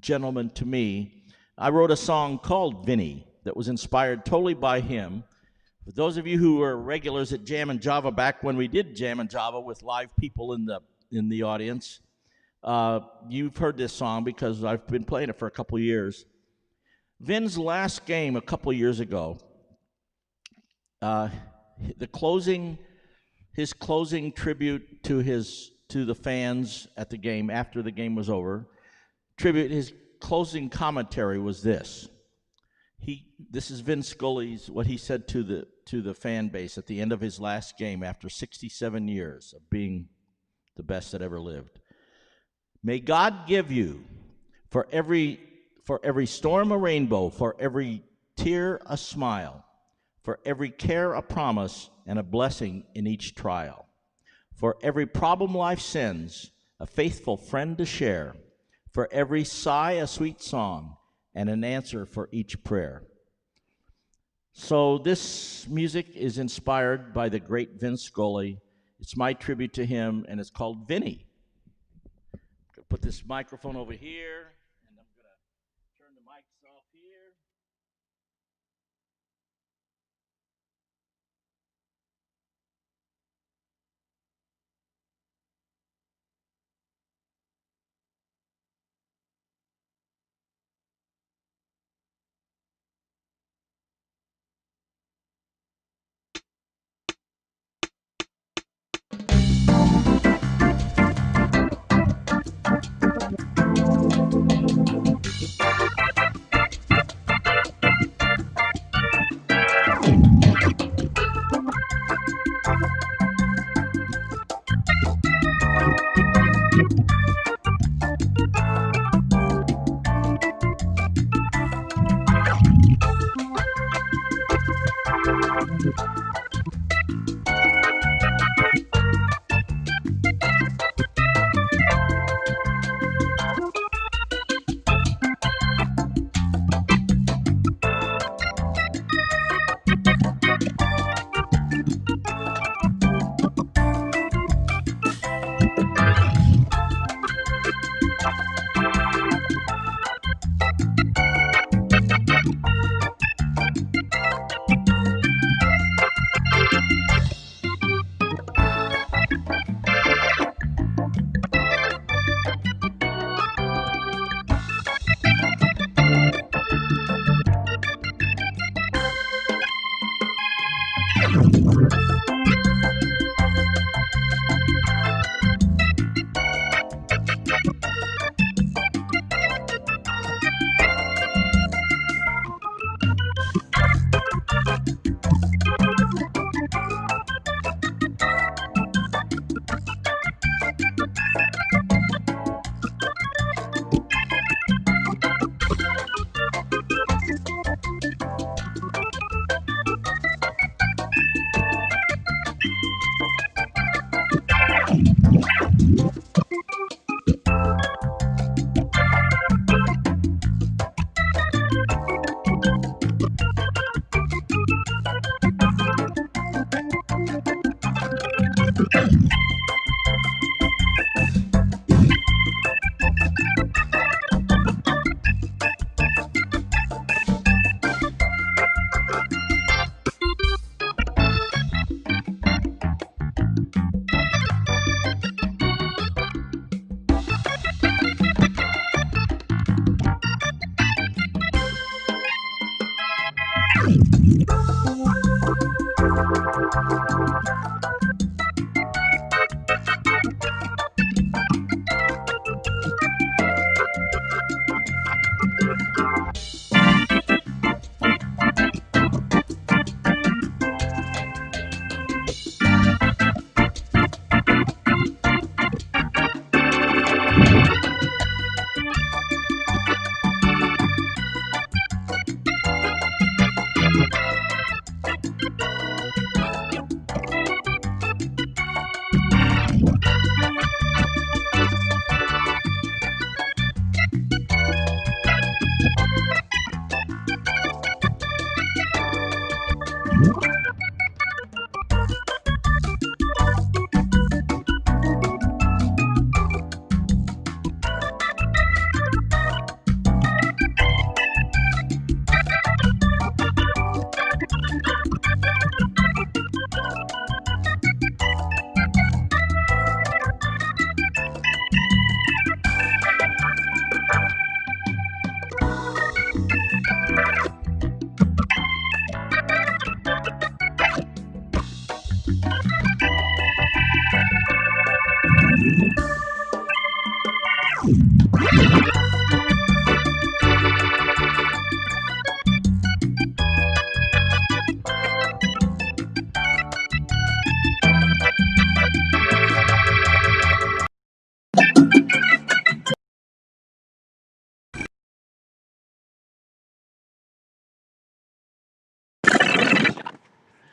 gentleman to me. I wrote a song called Vinny that was inspired totally by him. For those of you who were regulars at Jam and Java back when we did Jam and Java with live people in the audience, you've heard this song because I've been playing it for a couple years. Vin's last game a couple years ago, his closing tribute to the fans at the game after the game was over, his closing commentary was this. This is Vin Scully's, what he said to the fan base at the end of his last game after 67 years of being the best that ever lived. May God give you for every storm a rainbow, for every tear a smile, for every care a promise, and a blessing in each trial. For every problem life sends, a faithful friend to share. For every sigh a sweet song, and an answer for each prayer. So this music is inspired by the great Vin Scully. It's my tribute to him, and it's called Vinny. Put this microphone over here.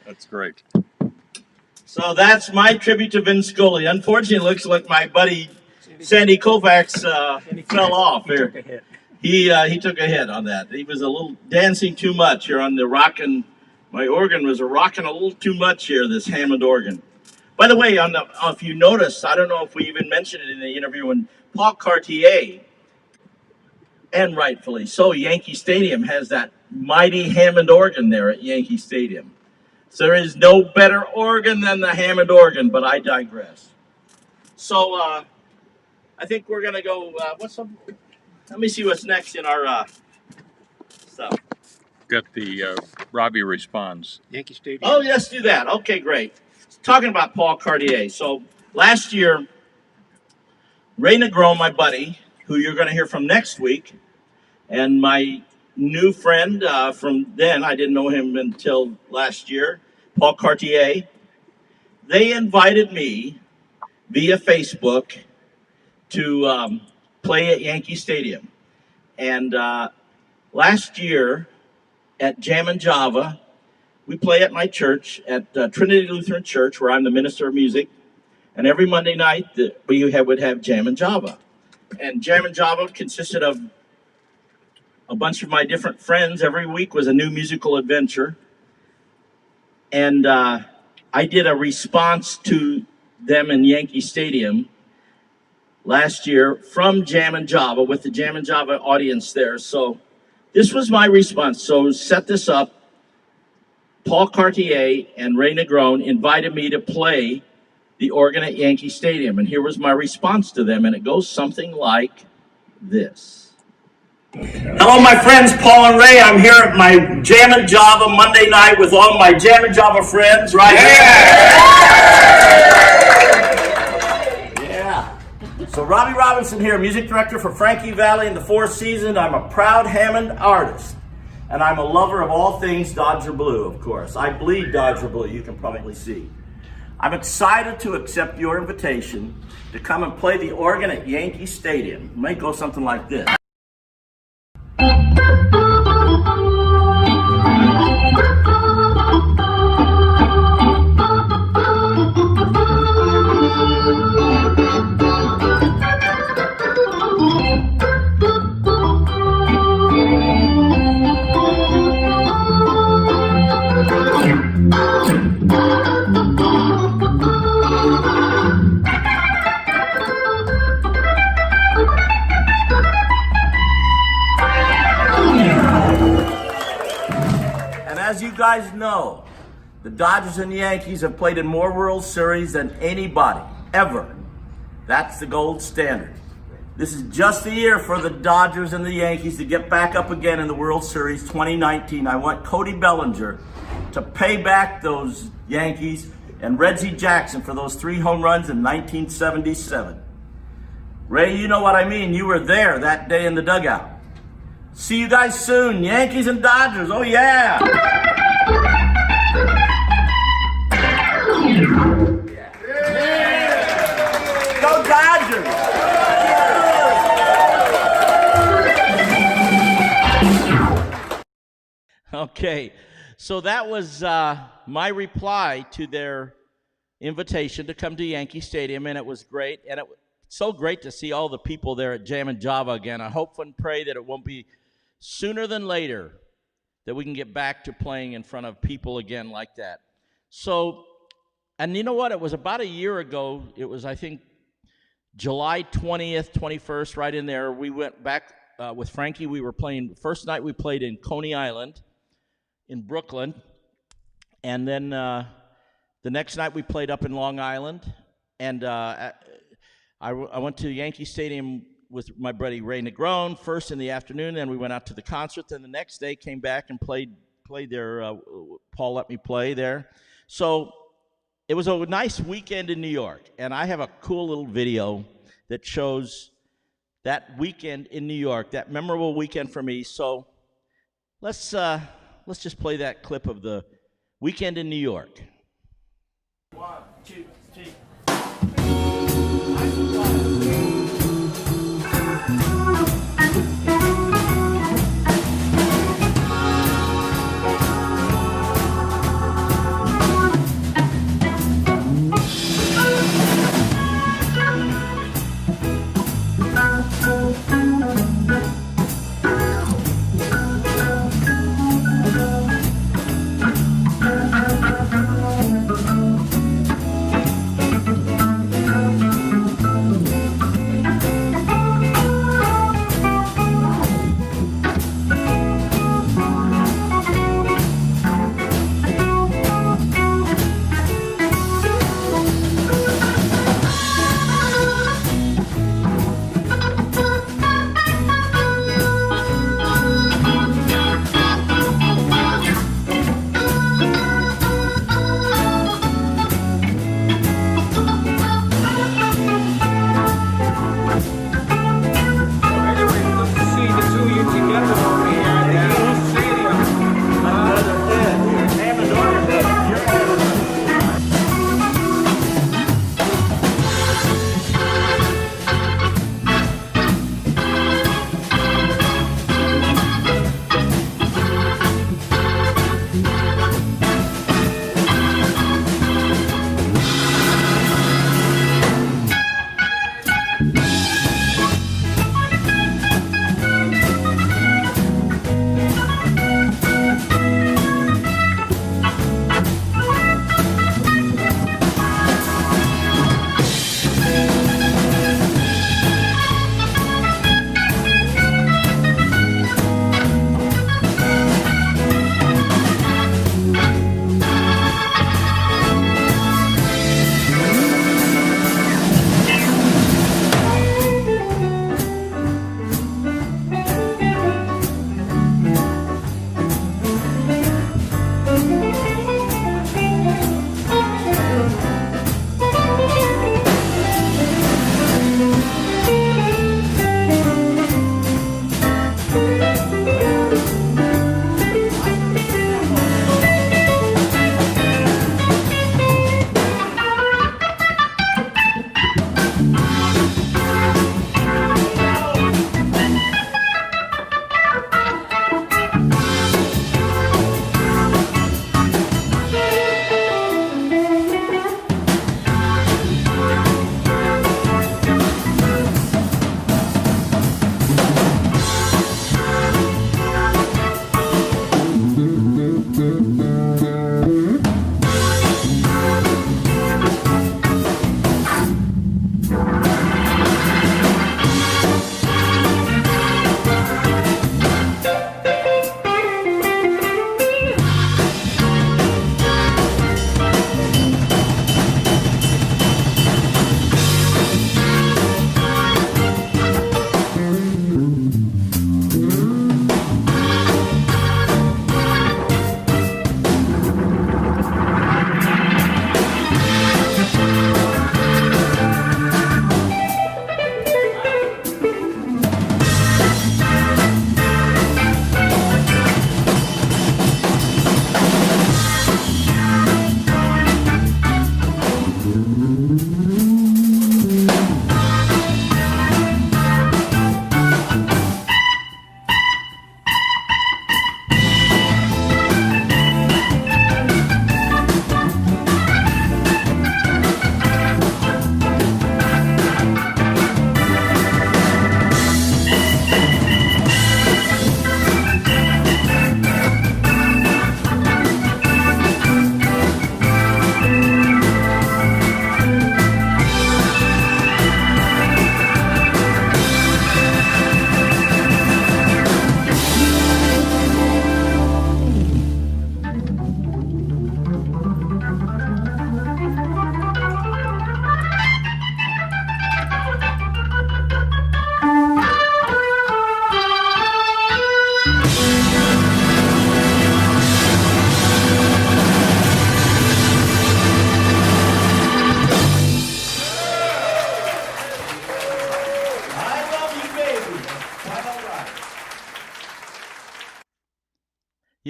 That's great. So that's my tribute to Vin Scully. Unfortunately, it looks like my buddy Sandy Koufax fell off here. He took a hit on that. He was a little dancing too much here on the rockin'. My organ was rocking a little too much here, this Hammond organ. By the way, if you notice, I don't know if we even mentioned it in the interview, when Paul Cartier, and rightfully so, Yankee Stadium has that mighty Hammond organ there at Yankee Stadium. So there is no better organ than the Hammond organ, but I digress. So I think we're gonna go. Let me see what's next in our stuff. Got the Robbie Responds. Yankee Stadium. Oh, yes, do that. Okay, great. Talking about Paul Cartier. So last year, Ray Negron, my buddy, who you're going to hear from next week, and my new friend from then, I didn't know him until last year, Paul Cartier, they invited me via Facebook to play at Yankee Stadium. And last year at Jammin' Java, we play at my church, at Trinity Lutheran Church, where I'm the minister of music. And every Monday night, we would have Jam and Java. And Jam and Java consisted of a bunch of my different friends. Every week was a new musical adventure. And I did a response to them in Yankee Stadium last year from Jam and Java, with the Jam and Java audience there. So this was my response. So set this up. Paul Cartier and Ray Negron invited me to play the organ at Yankee Stadium. And here was my response to them. And it goes something like this. Hello, my friends, Paul and Ray. I'm here at my Jam and Java Monday night with all my Jam and Java friends right here. Yeah. So Robbie Robinson here, music director for Frankie Valli and the Four Seasons. I'm a proud Hammond artist, and I'm a lover of all things Dodger Blue, of course. I bleed Dodger Blue, you can probably see. I'm excited to accept your invitation to come and play the organ at Yankee Stadium. It may go something like this. As you guys know, the Dodgers and the Yankees have played in more World Series than anybody, ever. That's the gold standard. This is just the year for the Dodgers and the Yankees to get back up again in the World Series 2019. I want Cody Bellinger to pay back those Yankees and Reggie Jackson for those 3 home runs in 1977. Ray, you know what I mean. You were there that day in the dugout. See you guys soon, Yankees and Dodgers. Oh, yeah. Go Dodgers. Okay, so that was my reply to their invitation to come to Yankee Stadium, and it was great. And it was so great to see all the people there at Jam and Java again. I hope and pray that it won't be sooner than later that we can get back to playing in front of people again like that. So, and you know what? It was about a year ago. It was, I think, July 20th, 21st, right in there. We went back with Frankie. We were playing, first night we played in Coney Island in Brooklyn. And then the next night we played up in Long Island. And I went to Yankee Stadium with my buddy Ray Negron first in the afternoon. Then we went out to the concert. Then the next day came back and played there. Paul let me play there. So it was a nice weekend in New York. And I have a cool little video that shows that weekend in New York, that memorable weekend for me. So let's just play that clip of the weekend in New York. 1, 2, 3.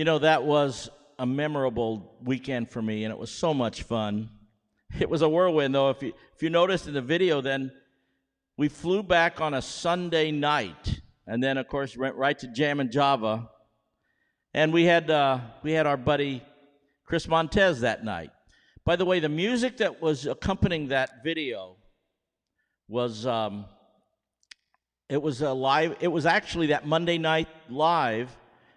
You know, that was a memorable weekend for me, and it was so much fun. It was a whirlwind, though. If you noticed in the video, then we flew back on a Sunday night, and then, of course, went right to Jammin' Java. And we had our buddy Chris Montez that night. By the way, the music that was accompanying that video was it was actually that Monday night live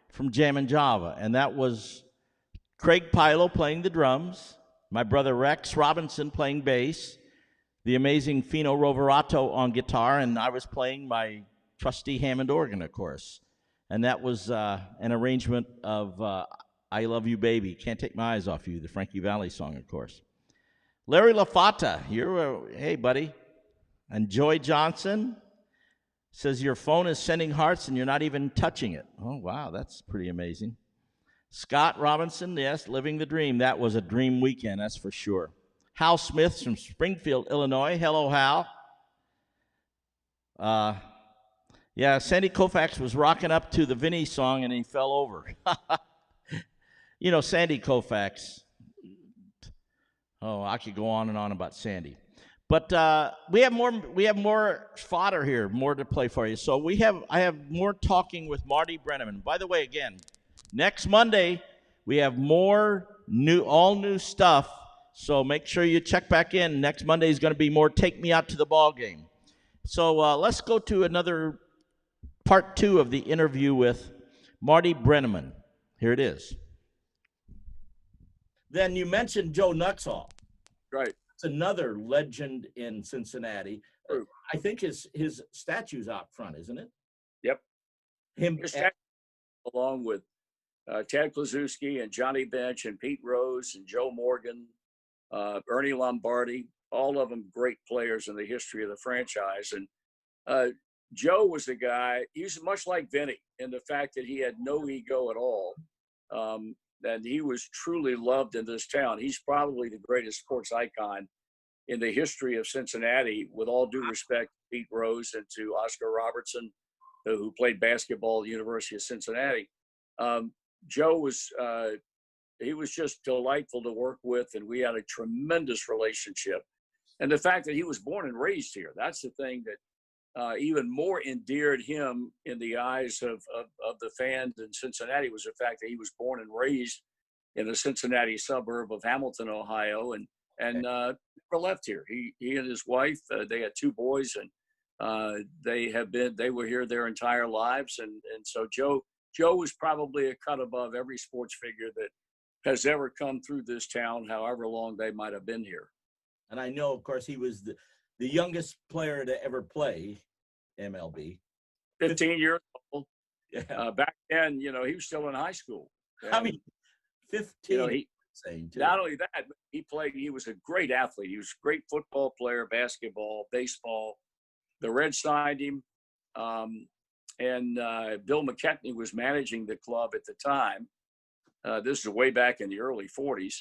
from Jammin' Java, and that was Craig Pilo playing the drums, my brother Rex Robinson playing bass, the amazing Fino Roverato on guitar, and I was playing my trusty Hammond organ, of course. And that was an arrangement of I Love You Baby, Can't Take My Eyes Off You, the Frankie Valli song, of course. Larry LaFata, hey, buddy. And Joy Johnson says your phone is sending hearts and you're not even touching it. Oh, wow, that's pretty amazing. Scott Robinson, yes, living the dream. That was a dream weekend, that's for sure. Hal Smith from Springfield, Illinois. Hello, Hal. Yeah, Sandy Koufax was rocking up to the Vinny song and he fell over. You know, Sandy Koufax. Oh, I could go on and on about Sandy. But we have more fodder here, more to play for you. So I have more talking with Marty Brennaman. By the way, again, next Monday we have more all new stuff. So make sure you check back in. Next Monday is going to be more Take Me Out to the Ball Game. So let's go to another part 2 of the interview with Marty Brennaman. Here it is. Then you mentioned Joe Nuxhall. Right. It's another legend in Cincinnati. I think his statue's out front, isn't it? Yep. Him along with Ted Kluszewski and Johnny Bench and Pete Rose and Joe Morgan, Ernie Lombardi, all of them great players in the history of the franchise. And Joe was the guy, he was much like Vinny in the fact that he had no ego at all. And he was truly loved in this town. He's probably the greatest sports icon in the history of Cincinnati, with all due respect to Pete Rose and to Oscar Robertson, who played basketball at the University of Cincinnati. Joe was, he was just delightful to work with, and we had a tremendous relationship. And the fact that he was born and raised here, that's the thing that even more endeared him in the eyes of the fans in Cincinnati, was the fact that he was born and raised in the Cincinnati suburb of Hamilton, Ohio, and never left here. He and his wife, they had 2 boys, and they were here their entire lives. And so Joe was probably a cut above every sports figure that has ever come through this town, however long they might have been here. And I know, of course, he was the youngest player to ever play MLB. 15 years old. Yeah. Back then, he was still in high school. I mean, 15. Not only that, but he was a great athlete. He was a great football player, basketball, baseball. The Reds signed him. And Bill McKechnie was managing the club at the time. This is way back in the early 40s.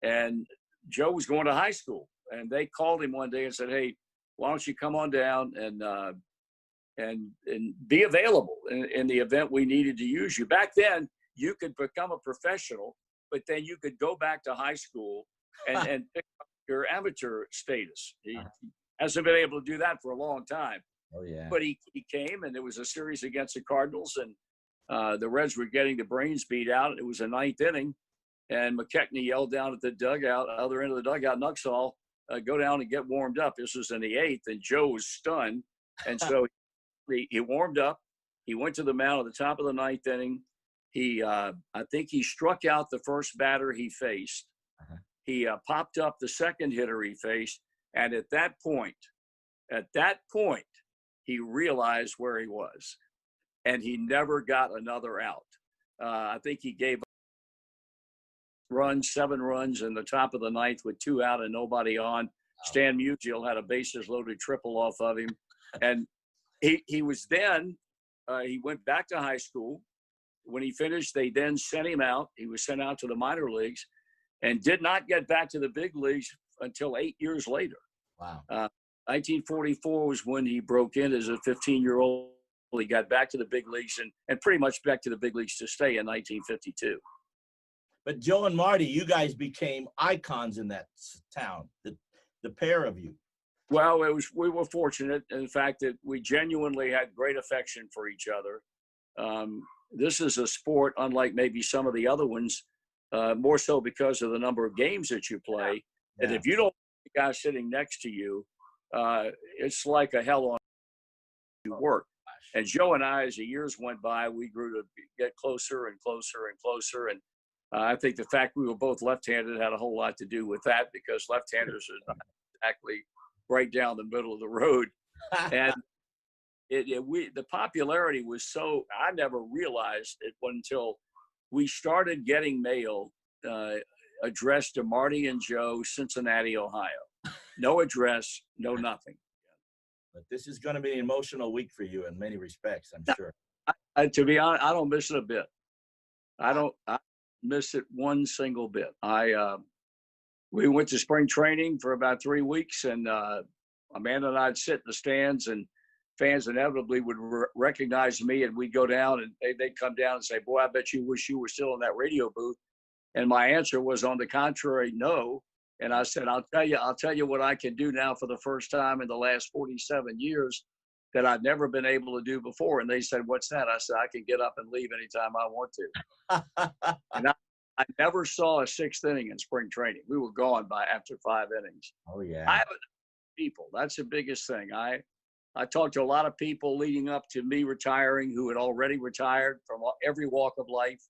And Joe was going to high school. And they called him one day and said, "Hey, why don't you come on down and be available in the event we needed to use you?" Back then, you could become a professional, but then you could go back to high school and pick up your amateur status. He hasn't been able to do that for a long time. Oh, yeah. But he came, and there was a series against the Cardinals, and the Reds were getting the brains beat out. It was a 9th inning, and McKechnie yelled down at the dugout, other end of the dugout, "Nuxhall, go down and get warmed up." This was in the 8th, and Joe was stunned. And so he warmed up. He went to the mound at the top of the 9th inning. I think he struck out the first batter he faced. He popped up the second hitter he faced. And at that point, he realized where he was. And he never got another out. I think he gave 7 runs in the top of the 9th with 2 out and nobody on. Stan Musial had a bases loaded triple off of him. And he was then, he went back to high school. When he finished, they then sent him out. He was sent out to the minor leagues and did not get back to the big leagues until 8 years later. Wow. 1944 was when he broke in as a 15-year-old he got back to the big leagues and pretty much back to the big leagues to stay in 1952. But Joe and Marty, you guys became icons in that town, the pair of you. Well, we were fortunate in the fact that we genuinely had great affection for each other. This is a sport unlike maybe some of the other ones, more so because of the number of games that you play. Yeah. And if you don't have the guy sitting next to you, it's like a hell on you work. And Joe and I, as the years went by, we grew to get closer and closer and closer. And I think the fact we were both left-handed had a whole lot to do with that, because left-handers are not exactly right down the middle of the road. And the popularity was so, I never realized it until we started getting mail addressed to Marty and Joe, Cincinnati, Ohio. No address, no nothing. But this is going to be an emotional week for you in many respects, I'm sure. To be honest, I don't miss it a bit. I miss it one single bit. We went to spring training for about 3 weeks, and Amanda and I'd sit in the stands, and fans inevitably would recognize me, and we'd go down, and they'd come down and say, "Boy, I bet you wish you were still in that radio booth." And my answer was, on the contrary, no. And I said, I'll tell you what I can do now for the first time in the last 47 years that I've never been able to do before. And they said, "What's that?" I said, "I can get up and leave anytime I want to." And I never saw a sixth inning in spring training. We were gone after 5 innings. Oh, yeah. I haven't people. That's the biggest thing. I talked to a lot of people leading up to me retiring who had already retired from every walk of life.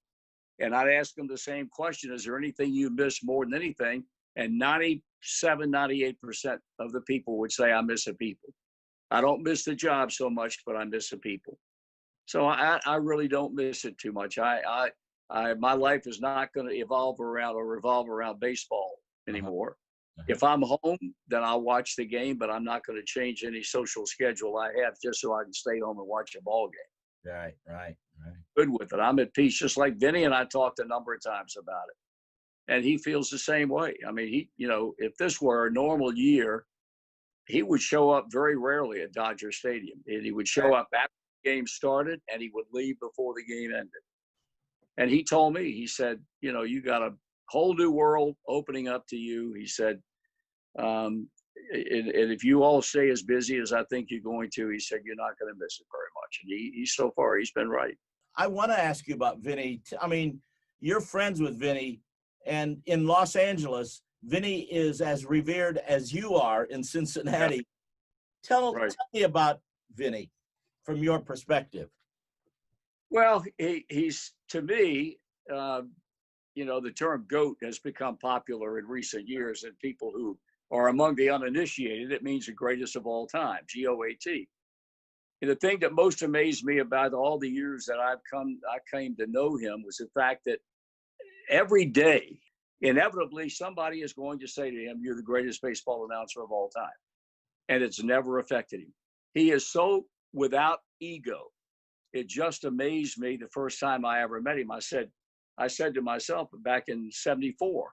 And I'd ask them the same question: is there anything you miss more than anything? And 97, 98% of the people would say, "I miss the people. I don't miss the job so much, but I miss the people." So I really don't miss it too much. My life is not going to revolve around baseball anymore. If I'm home, then I'll watch the game, but I'm not going to change any social schedule I have just so I can stay home and watch a ball game. Right. Good with it. I'm at peace, just like Vinny and I talked a number of times about it. And he feels the same way. I mean, if this were a normal year, he would show up very rarely at Dodger Stadium. And he would show up after the game started, and he would leave before the game ended. And he told me, he said, you got a whole new world opening up to you. He said, and if you all stay as busy as I think you're going to, he said, you're not going to miss it very much. And he's so far, he's been right. I want to ask you about Vinny. I mean, you're friends with Vinny, and in Los Angeles, Vinny is as revered as you are in Cincinnati. Yeah. Tell me about Vinny from your perspective. Well, he's, to me, the term GOAT has become popular in recent years, and people who are among the uninitiated, it means the greatest of all time, GOAT. And the thing that most amazed me about all the years that I came to know him was the fact that every day, inevitably, somebody is going to say to him, "You're the greatest baseball announcer of all time." And it's never affected him. He is so without ego. It just amazed me the first time I ever met him. I said to myself back in '74,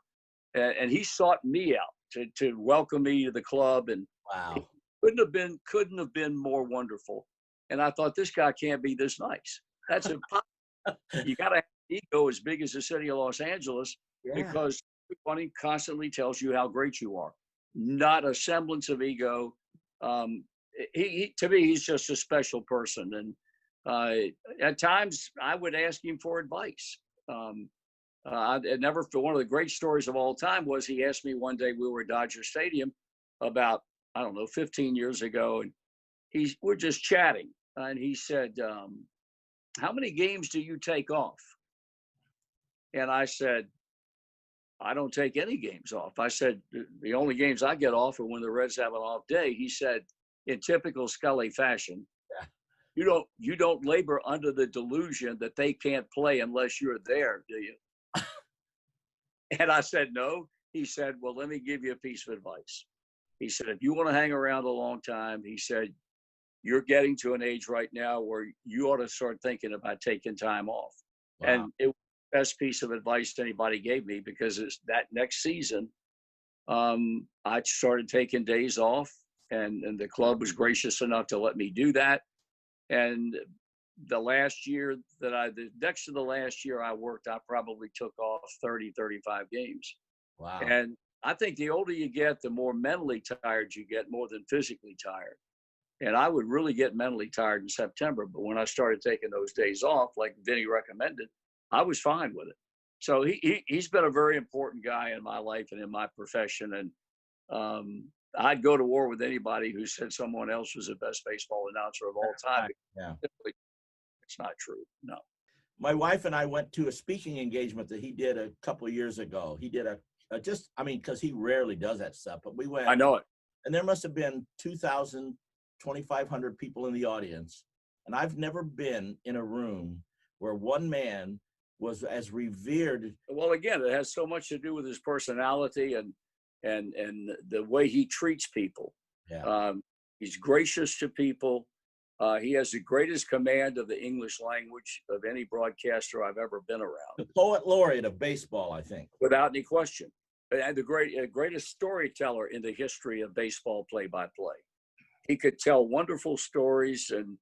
and he sought me out to welcome me to the club, and wow, couldn't have been more wonderful. And I thought, this guy can't be this nice. That's impossible. You got to have ego as big as the city of Los Angeles, because everybody constantly tells you how great you are. Not a semblance of ego. He to me, he's just a special person. And at times I would ask him for advice. One of the great stories of all time was he asked me one day, we were at Dodger Stadium about, 15 years ago, and we're just chatting. And he said, "How many games do you take off?" And I said, "I don't take any games off." I said, "The only games I get off are when the Reds have an off day." He said, in typical Scully fashion, you don't labor under the delusion that they can't play unless you're there, do you? And I said, "No." He said, "Well, let me give you a piece of advice." He said, "If you want to hang around a long time," he said, "you're getting to an age right now where you ought to start thinking about taking time off." Wow. And it was the best piece of advice anybody gave me, because it's that next season, I started taking days off, and the club was gracious enough to let me do that. And next to the last year I worked, I probably took off 30, 35 games. Wow. And I think the older you get, the more mentally tired you get, more than physically tired. And I would really get mentally tired in September. But when I started taking those days off, like Vinny recommended, I was fine with it. So he's been a very important guy in my life and in my profession. And I'd go to war with anybody who said someone else was the best baseball announcer of all time. Yeah. It's not true. No. My wife and I went to a speaking engagement that he did a couple of years ago. He did because he rarely does that stuff, but we went. I know it. And there must have been 2,000, 2,500 people in the audience. And I've never been in a room where one man was as revered. Well, again, it has so much to do with his personality and the way he treats people. Yeah. He's gracious to people. He has the greatest command of the English language of any broadcaster I've ever been around. The poet laureate of baseball, I think. Without any question. And the greatest storyteller in the history of baseball play-by-play. He could tell wonderful stories and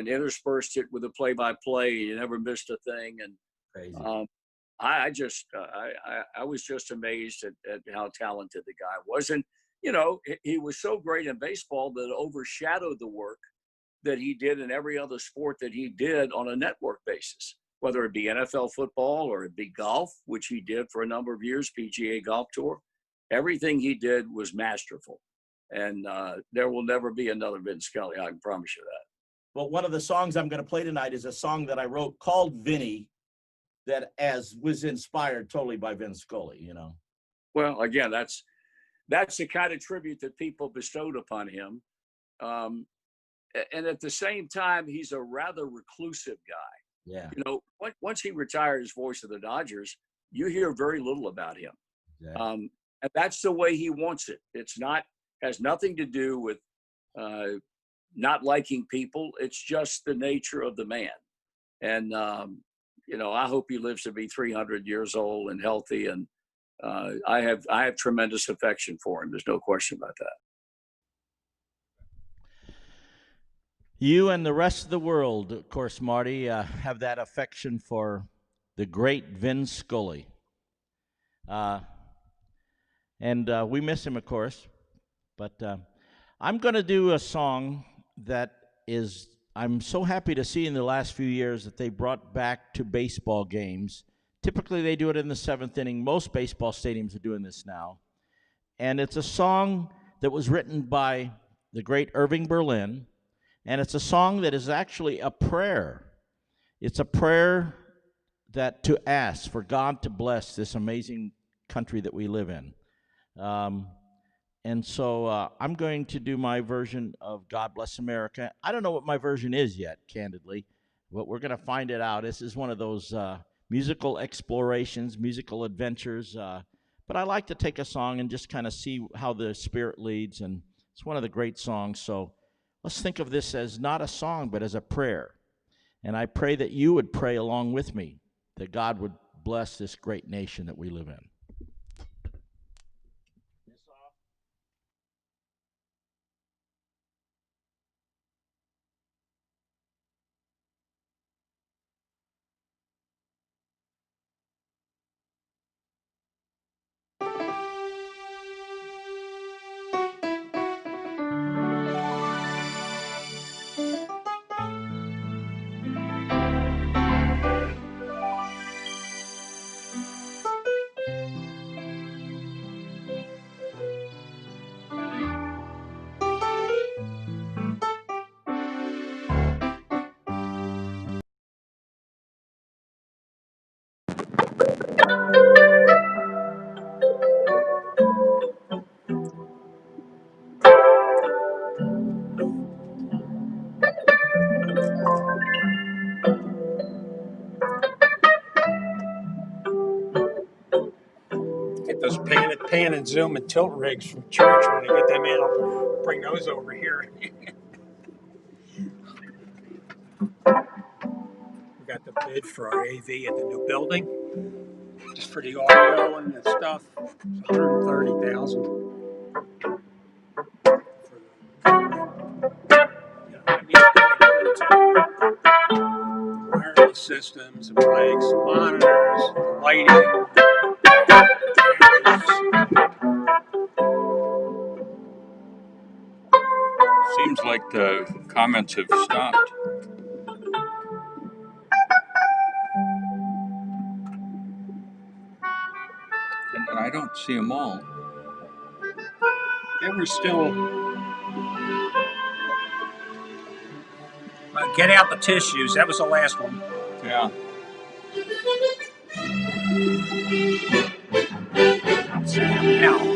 interspersed it with the play-by-play. He never missed a thing. And crazy. I was just amazed at how talented the guy was. And, he was so great in baseball that it overshadowed the work that he did in every other sport that he did on a network basis, whether it be NFL football or it be golf, which he did for a number of years, PGA Golf Tour. Everything he did was masterful. And there will never be another Vin Scully, I can promise you that. Well, one of the songs I'm going to play tonight is a song that I wrote called Vinny that was inspired totally by Vin Scully, Well, again, that's the kind of tribute that people bestowed upon him. And at the same time, he's a rather reclusive guy. Yeah. Once he retired as voice of the Dodgers, you hear very little about him. Yeah. And that's the way he wants it. Has nothing to do with not liking people. It's just the nature of the man. And, I hope he lives to be 300 years old and healthy. And I have tremendous affection for him. There's no question about that. You and the rest of the world, of course, Marty, have that affection for the great Vin Scully. And we miss him, of course. But I'm going to do a song that I'm so happy to see in the last few years that they brought back to baseball games. Typically, they do it in the seventh inning. Most baseball stadiums are doing this now. And it's a song that was written by the great Irving Berlin. And it's a song that is actually a prayer. It's a prayer to ask for God to bless this amazing country that we live in. And so I'm going to do my version of God Bless America. I don't know what my version is yet, candidly, but we're going to find it out. This is one of those musical explorations, musical adventures. But I like to take a song and just kind of see how the Spirit leads. And it's one of the great songs. So let's think of this as not a song, but as a prayer. And I pray that you would pray along with me, that God would bless this great nation that we live in. Get those pan and zoom and tilt rigs from church. When I get them in, I'll bring those over here. We got the bid for our AV at the new building, just for the audio and the stuff. It's $130,000. I mean, that includes systems, the brakes, the monitors, the lighting. Seems like the comments have stopped. And I don't see them all. They were still. Get out the tissues. That was the last one. Yeah. I'm seeing them now.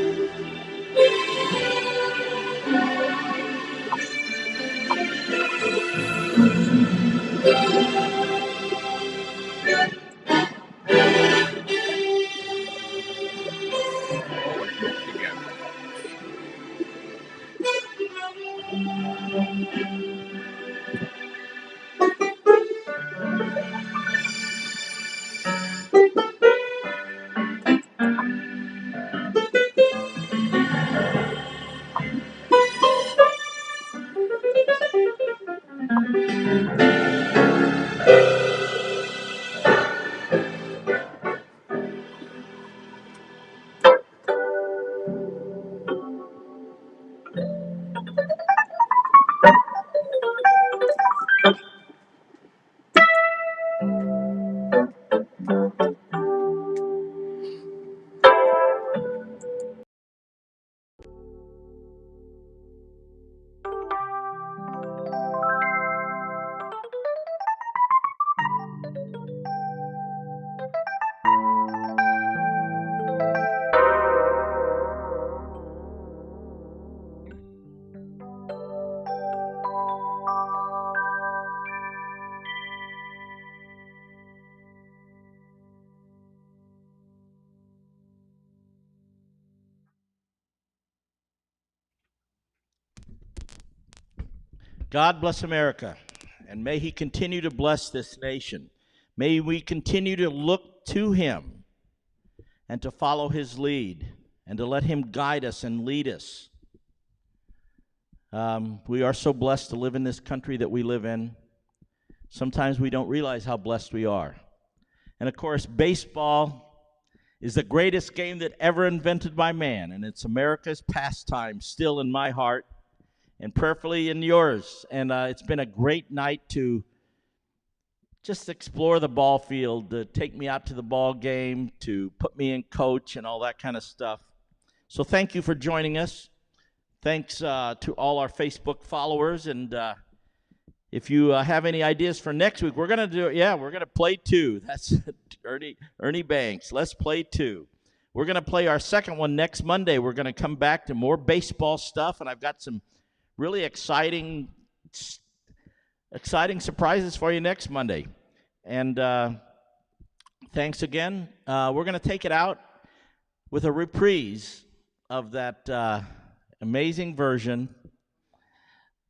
God bless America, and may he continue to bless this nation. May we continue to look to him and to follow his lead and to let him guide us and lead us. We are so blessed to live in this country that we live in. Sometimes we don't realize how blessed we are. And of course, baseball is the greatest game that ever invented by man, and it's America's pastime still in my heart and prayerfully in yours. And it's been a great night to just explore the ball field, to take me out to the ball game, to put me in coach and all that kind of stuff. So thank you for joining us. Thanks to all our Facebook followers. And if you have any ideas for next week, we're going to play 2. That's Ernie Banks. Let's play 2. We're going to play our second one next Monday. We're going to come back to more baseball stuff, and I've got some really exciting surprises for you next Monday. And thanks again. We're going to take it out with a reprise of that amazing version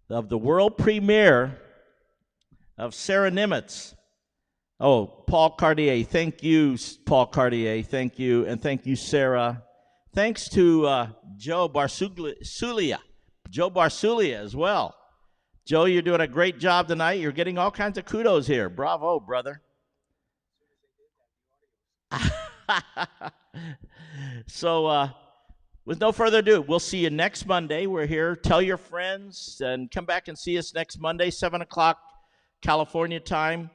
of the world premiere of Sarah Nimitz. Oh, Paul Cartier. Thank you, Paul Cartier. Thank you. And thank you, Sarah. Thanks to Joe Barsulia as well. Joe, you're doing a great job tonight. You're getting all kinds of kudos here. Bravo, brother. So, with no further ado, we'll see you next Monday. We're here. Tell your friends and come back and see us next Monday, 7 o'clock California time.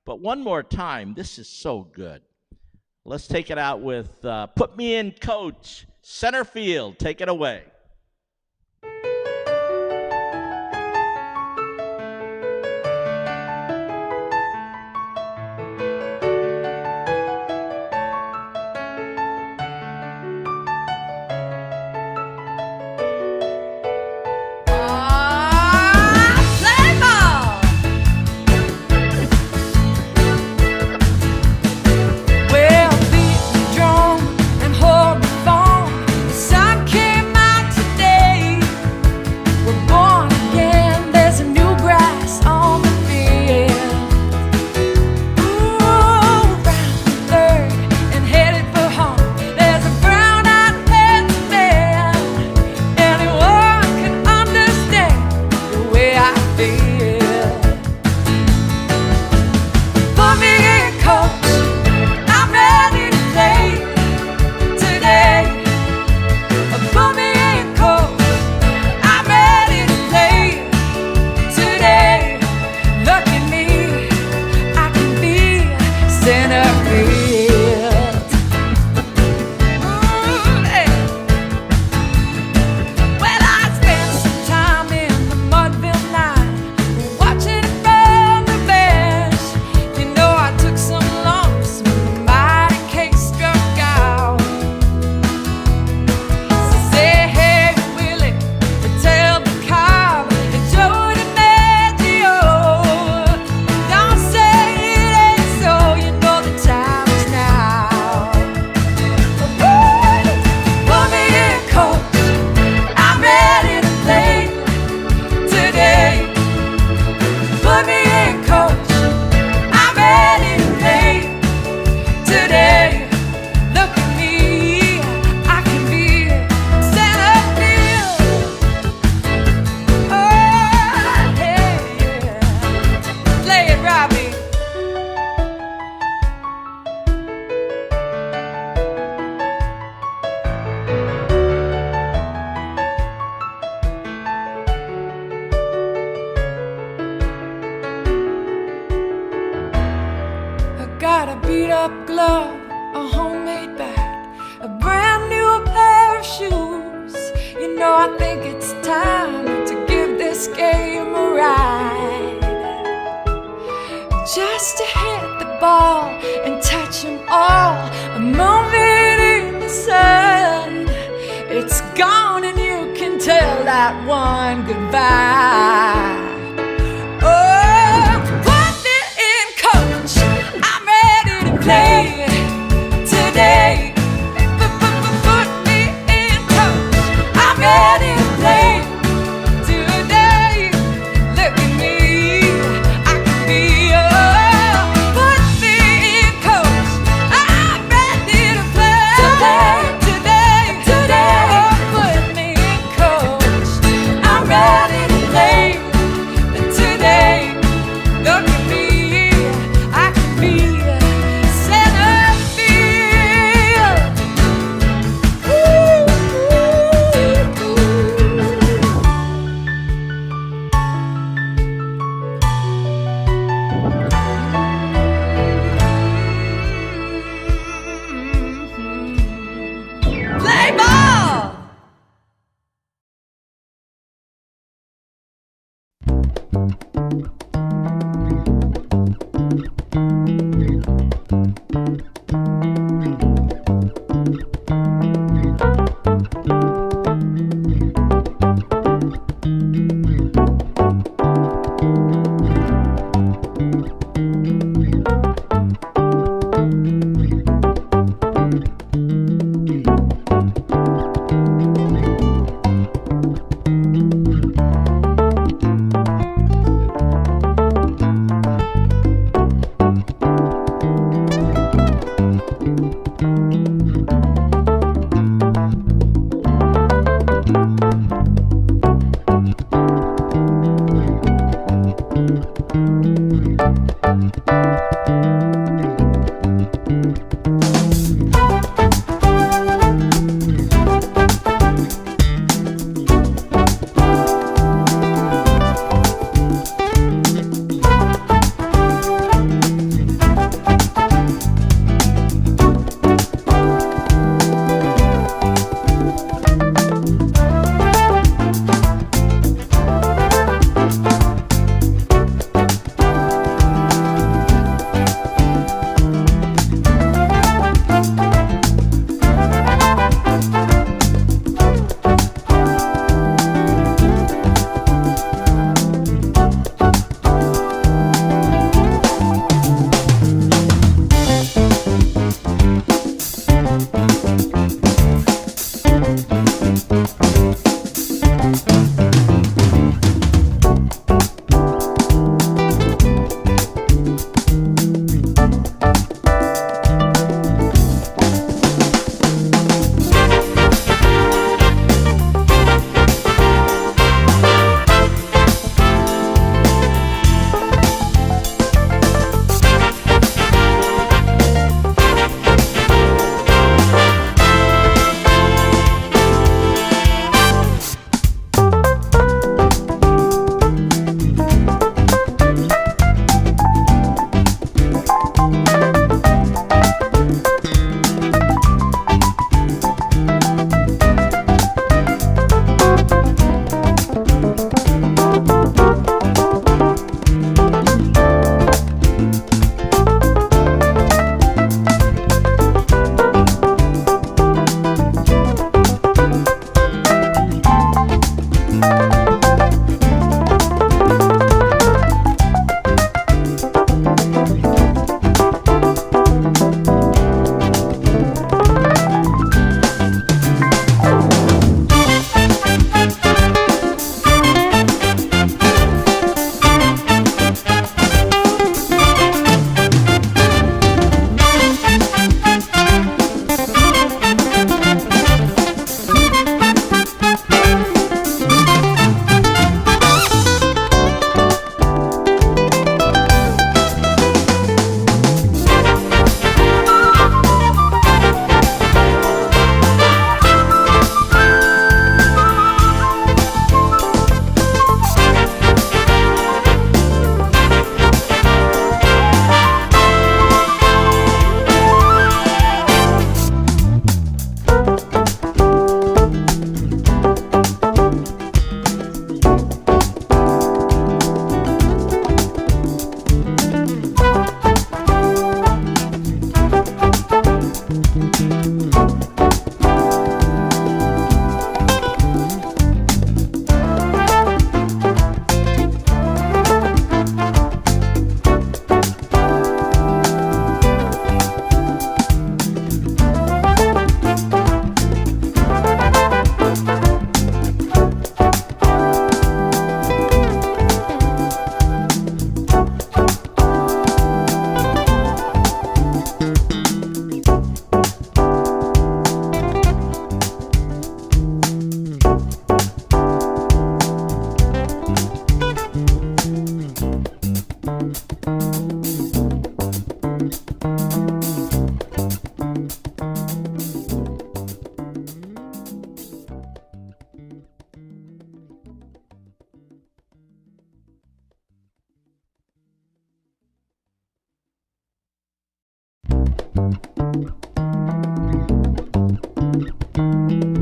But one more time, this is so good. Let's take it out with Put Me in Coach, center field. Take it away. Well, beat the drum and hold the phone. The sun came out up glove, a homemade bat, a brand new pair of shoes. You know, I think it's time to give this game a ride. Just to hit the ball and touch them all, a moment in the sun. It's gone and you can tell that one goodbye. Oh, put me in, coach, I'm ready to play today. Put me in, coach, I'm ready to play today. Look at me, I can be yours. Put me in, coach, I'm ready to play today. Oh, put me in, coach, I'm ready to play today. Look at me, I can be center field. Play ball!